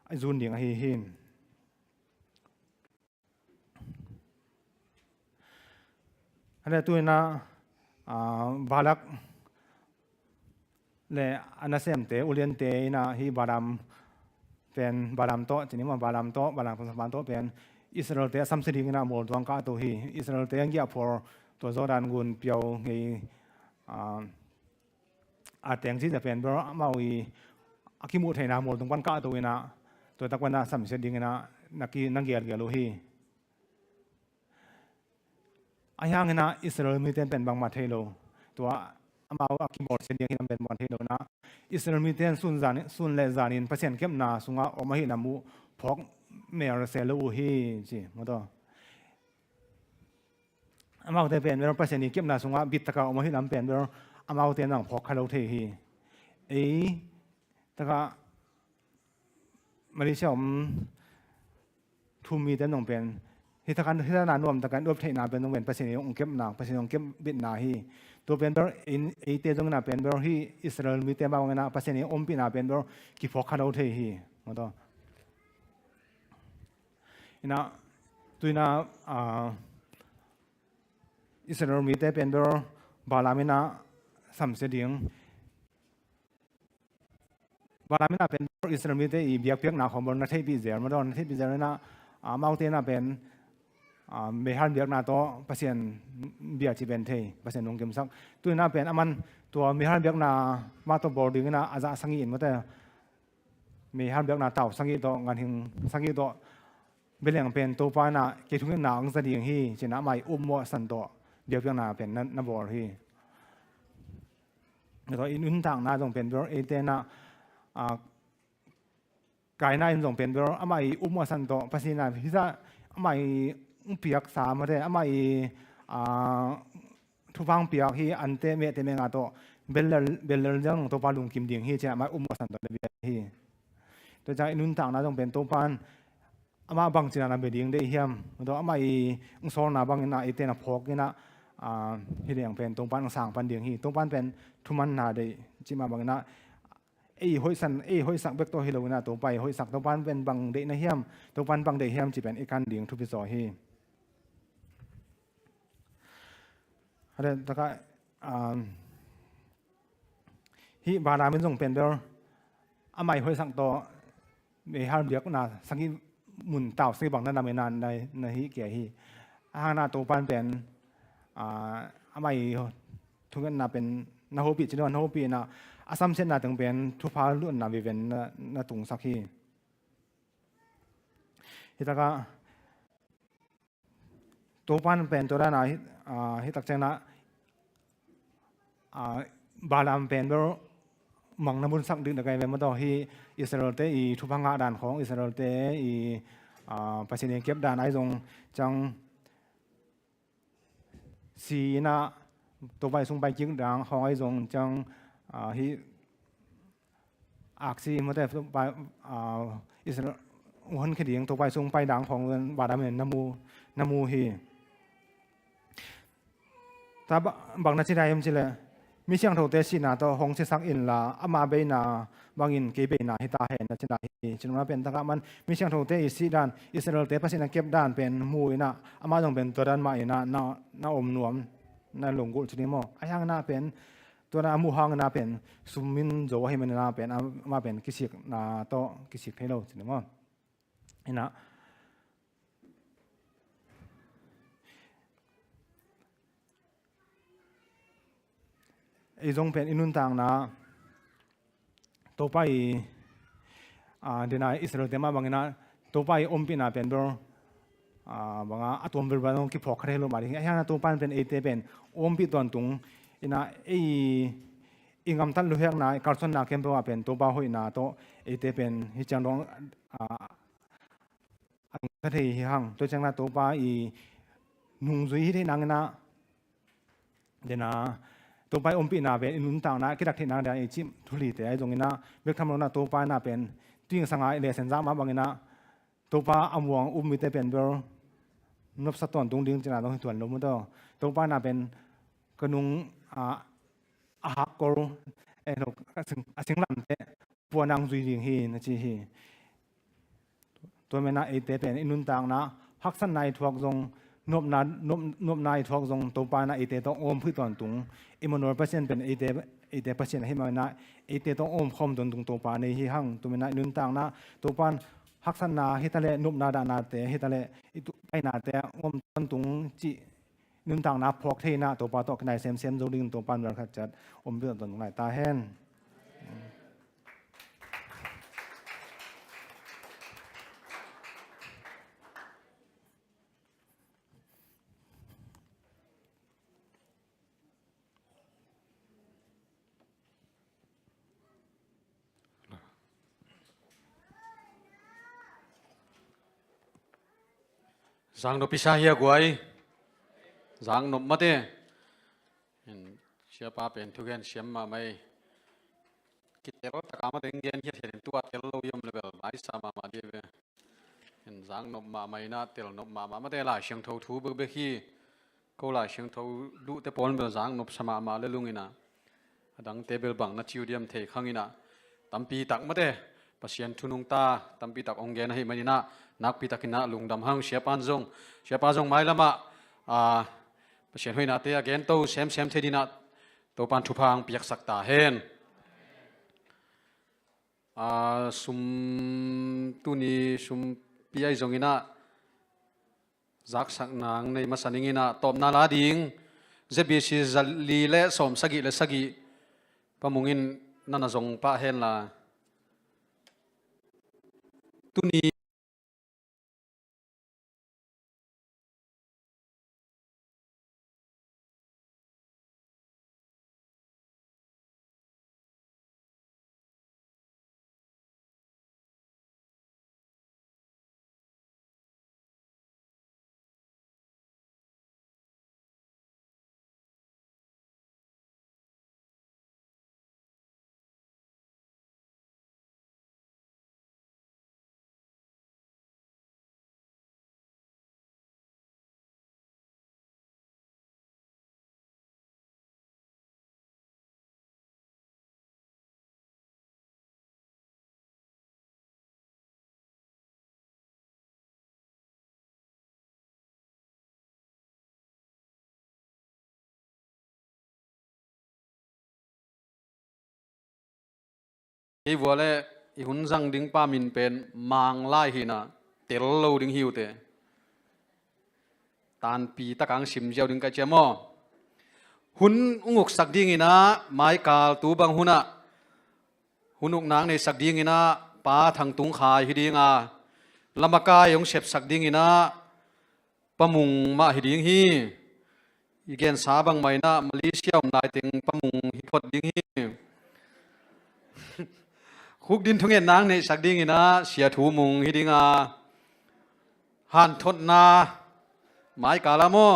Speaker 9: ไอซูนดิ้งฮีอันนี้ตัวน่ะบาลักและอันนั้นเสียมเตอุเลียนเตน่ะฮีบาดามเป็นบาดามโตทีนี้มันบาดามโตบาดามเป็นสมานโตเป็นอิสราเอลเตสัมสิดิ้งนะโมดวงก้าตัวฮีอิสราเอลเตยังเกี่ยวพอตัวโซดานกุนเปียวไงอาแต่งที่จะเป็นเพราะมาวีอาคิมุไทยนาโมตรงวันก้าตัวนะตัวตะวันน่ะสัมเสดิงนะนักเกียรติโลฮีอายังนะอิสราเอลมีเต็นเป็นบางมาเทโลตัวมาอาคิมุเสดิงที่นั่นเป็นมาเทโลนะอิสราเอลมีเต็นสุนเลจานินเปอร์เซ็นต์เข้มนาสุงะออกมาให้นามูพกเมรเซลูฮีจีมาต่ออามาแต่เป็นเวลาเปอร์เซ็นต์นี้เก็บนาสงว่าบิดตะกาออกมาให้ลำเป็นเวลาอามาแต่นั่งพอคาร์โลเทฮีตะกามาดิเชียมทุ่มมีแต่นั่งเป็นที่ตะการที่ตะนานรวมตะการรวบเทนาเป็นต้องเป็นเปอร์เซ็นต์นี้องเก็บนาเปอร์เซ็นต์องเก็บบิดนาฮีตัวเป็นเวลาเตตรงนั้นเป็นเวลาที่อิสราเอลมีแต่บางวันนะเปอร์เซ็นต์นี้อมปีนาเป็นเวลากี่พอคาร์โลเทฮีมาต่อนะตัวน่ะอิสราเอลมีแต่เป็นแบบบาลามินาสัมเสดิงบาลามินาเป็นอิสราเอลมีแต่อีเบียกเปียกหนาของบนนัทเทปิเซอร์มาดอนนัทเทปิเซอร์นะมาเอาเตน่ะเป็นเมฮันเบียกนาโตเปอร์เซ็นต์เบียจีเป็นเทเปอร์เซ็นต์องเกมสักตัวน่ะเป็นมันตัวเมฮันเบียกนามาตัวบอลดิ้งนะอาจจะสังเกตมาแต่เมฮันเบียกนาเต่าสังเกตตัวงานหิงสังเกตตัวเป็นอย่างเป็นตัวปานะเกี่ยวกับหนังแสดงที่ชนะใหม่อุ้มวัวสันโตเดี๋ยวเพียงนาเป็นนับบอลที่แล้วก็อินทางน่าต้องเป็นเบอร์เอเตน่ากายน่าต้องเป็นเบอร์อาไม่อุ้มวัวสันโตภาษีน่าพิซซ่าอาไม่เปียกสามมาได้อาไม่ทุกฟังเปียกที่อันเตเมเตเมงาโตเบลเลอร์ยังตัวปาลุงกิมดิ่งที่จะอาไม่อุ้มวัวสันโตเดียที่ตัวจากอินทางน่าต้องเป็นตัวปานอามาบางจีน่าเป็นดิ่งได้เหี้ยมตัวอาไม่อุศนาบางน่าเอเตน่าพอกน่า hi deng pen tong pan sang pan ding hi tong pan pen thuman na de chima bang na hoi sak bek to hi lo na to pai hoi sak tong pan pen bang de na hiam tong pan bang de hiam chi pen ikan ding thu pi zo hi hare taka hi bala min jong pen ber amai hoi sak to me har biak na sangi mun tao sei bang na me nan na hi ke hi na to pan pen amai thugan na pen na ho pi chin na ho pi na asam chen na tang pen thu pha lu na vi ven na tung sak hi hitaka to pan pen to ra na hi tak chang na balam pen ber mong na mun sak din da kai ve ma to hi Israel te i thu phanga dan khong Israel te i pasine kep dan ai jong chang si na to bai sung bai jing dang khong ai jong chang hi aksi ma te bai Israel hon khiding to bai sung bai dang khong ba da men namu hi ta bang na chi dai em chi le mi siang tho te si na to hong se sak in la ama be na bangin ke be na hita he na china hi chinma pen ta man mi siang tho te si dan Israel te pasina kep dan pen mu ina ama jong pen to dan ma ina na om nuam na longul chini mo ayang na pen to na mu hang na pen sumin zo he men na pen ama pen kisik na to kisik thelo chini mo ina izong pen inun tang na to pai dena Israel tema bangina to pai ompi na pen bro banga atom ber banong ki phok khare lo mari ya na to pan pen ete pen ompi ton tung ina ingam tan lu hek na karson na kem pa pen to ba hoi na to ete pen hi chang dong ang ka thei hi hang to chang na to pa nung zui hi nang na dena to pai ompi na pen inun tang na ki rak thina da chi thuli te ai jong ina bek tham lo na to pa na pen ting sanga le sen za ma bangina to pa amwang ummi te pen ber nop sa ton tung ding china dong tuan lo mo to pa na pen kanung a hak kor no asing lam te puanang zui ding hi na chi hi to mena e te pen inun tang na haksan nai thuak jong nop nai thuak jong to pa na e te to om phui ton tung imonor pasien pen e te pasien hi ma na e te to om khom don tung to pa nei hi hang to mena inun tang na to pan haksan na hitale nup na da na te hitale itu ai na te om ton tung chi nun tang na phok the na to pa to knai sem zo ding to pan wer khat chat om bi ton ngai ta hen
Speaker 1: Giang no pisa hia guai Giang no mate sia pa pen thu gen siam ma mai kitel ta ka ma deng gen hia then tua tel lo yom level mai sa ma de ve Giang no ma mai na tel no ma de la siang tho thu be hi ko la siang tho du te pon be Giang no sama ma le lungina adang table bang na chiudiam the khangina tampi tak ma de pasien thunung ta tampi tak ong gen hi manina nak pi takina lungdam hang siapa jong mai lama pasien hoina te again to sem thedina to pan thupang piak sakta hen sum tuni sum piai jongina zak sak nang nei masaningina top na la ding zbc zali le som sagi pamungin nana jong pa hen la tuni ไอ้วัวเล่ไอ้หุ่นจังดิ้งป้ามินเป็นมังไล่หินะเตลโลดิ้งหิวเตตานปีตะกังชิมเจ้าดิ้งกะเจมอหุ่นงุกสักดิ้งนะไม้กาลตูบังหุ่นอะหุ่นอุกนางในสักดิ้งนะป้าทางตุงขายฮิดิ้งอะลำมากายยงเฉบสักดิ้งนะปะมุงมาฮิดิ้งฮีอีเกนสาบังไม่นะมาเลเซียมนายติงปะมุงฮิพดดิ้งฮีคุกดินทุงเงินนางในสักดิ้งนะเสียถูมุงฮิดิ้งอะหันทนนาไม้กาลามอ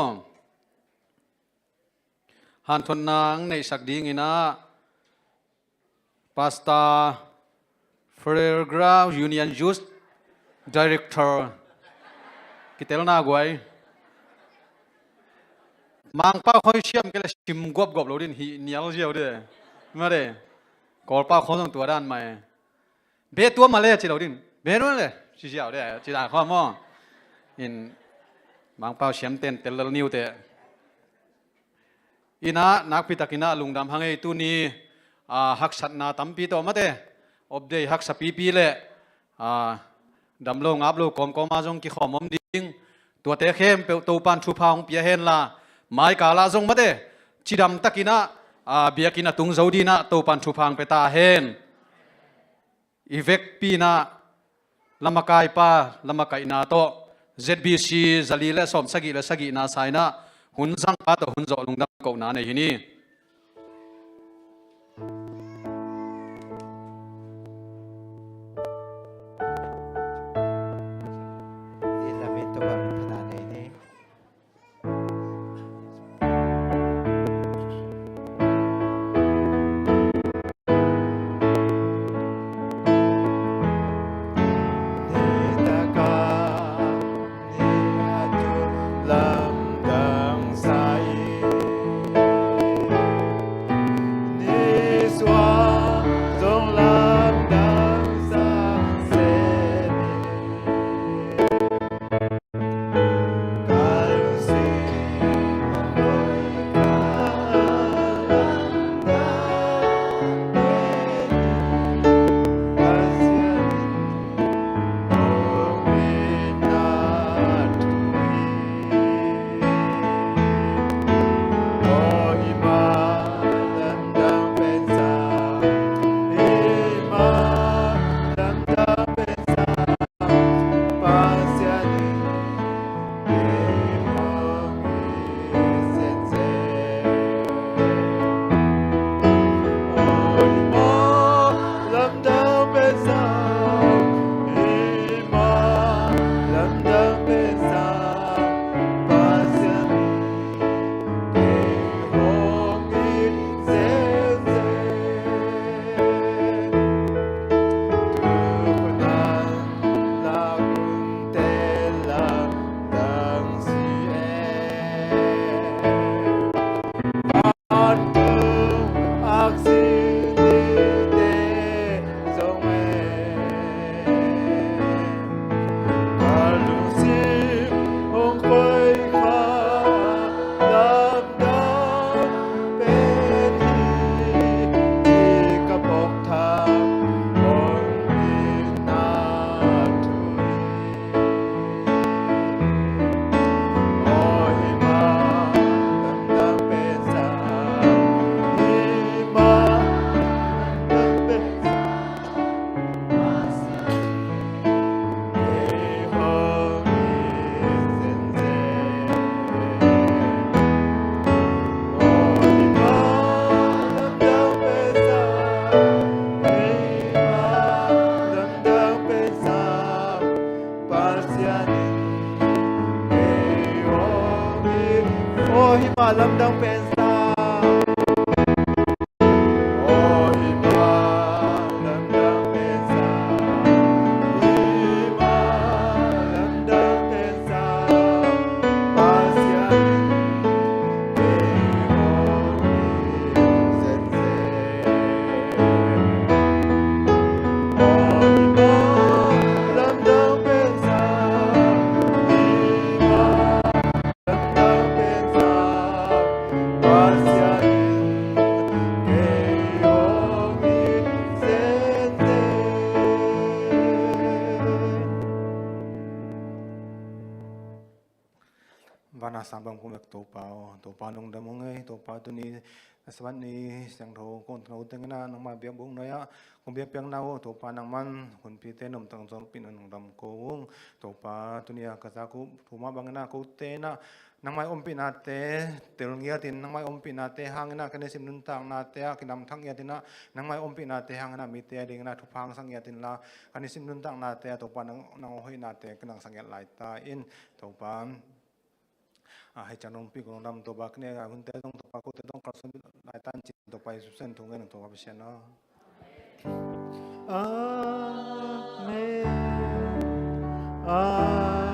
Speaker 1: หันทนนางในสักดิ้งนะพาสต้าเฟรกราฟยูเนียนจูสดีเรคเตอร์กิเตลน่ากวยมังป้าคอยเชื่อมกันเลยชิมกบเราดินฮีเนียลเจียวด้วยมาเด้กอลป้าเขาต้องตัวด้านใหม่เบตัวมาเลยจีเราดินเบนู้นเลยจีเจียวด้วยจีด่าข้อมั่งอินมังป้าเชื่อมเต้นเตลนิวเตะอินะนักพิทักษ์นะลุงดำฮังไอตุนีฮักสัตนาตั้มปีโตมาเตะอบเดย์ฮักสปีเล่ดำลงอับลูกกอมก็มาจงกี่ข้อมอมดิ้งตัวเตะเข้มเปตัวปันชูพางเปียเห็นละไม้กาลาจงมาเตะจีดำตะกินะเบียกินะตุงเจ้าดีนะตัวปันชูพางเปตาเห็นอีเวกปีนะลำมากายป้าลำมากายนาโต ZBC จลีและสมสกิและสกินาไซนะหุ่นสังป้าตัวหุ่นโจลุงดำกูนาในที่นี้
Speaker 9: สามบังพงเอกตัวเปล่าตัวเปล่าลงดำมงเอ้ตัวเปล่าตัวนี้สวัสดีเสียงโทคนเขาตั้งหน้าน้องมาเบียบบุ้งน้อยคงเบียบเปียงเนาตัวเปล่านางมันคนพี่เต้นมตั้งจอมปินนองดำโกงตัวเปล่าตัวนี้กระซากุถูมาบังหน้ากูเต้นะนางไม้อมปินาเตเตลงเงียตินนางไม้อมปินาเตหางนะกันในสิมนุนต่างนาเตะกินนำทั้งเงียตินะนางไม้อมปินาเตหางนะมีเตะดิ่งนะทุกพังสังเงียตินละกันในสิมนุนต่างนาเตะตัวปานนางห้อยนาเตะกันนางสังเงียหลายตาอินตัวปานให้จันทร์ปีกองดำตัวบักเนี่ยคุณเตะต้องตัวปากุเตะต้องกระสุนหลายตันจิตตัวไปสุดเส้นถุงเงินตัวกับเชนนะอาเมน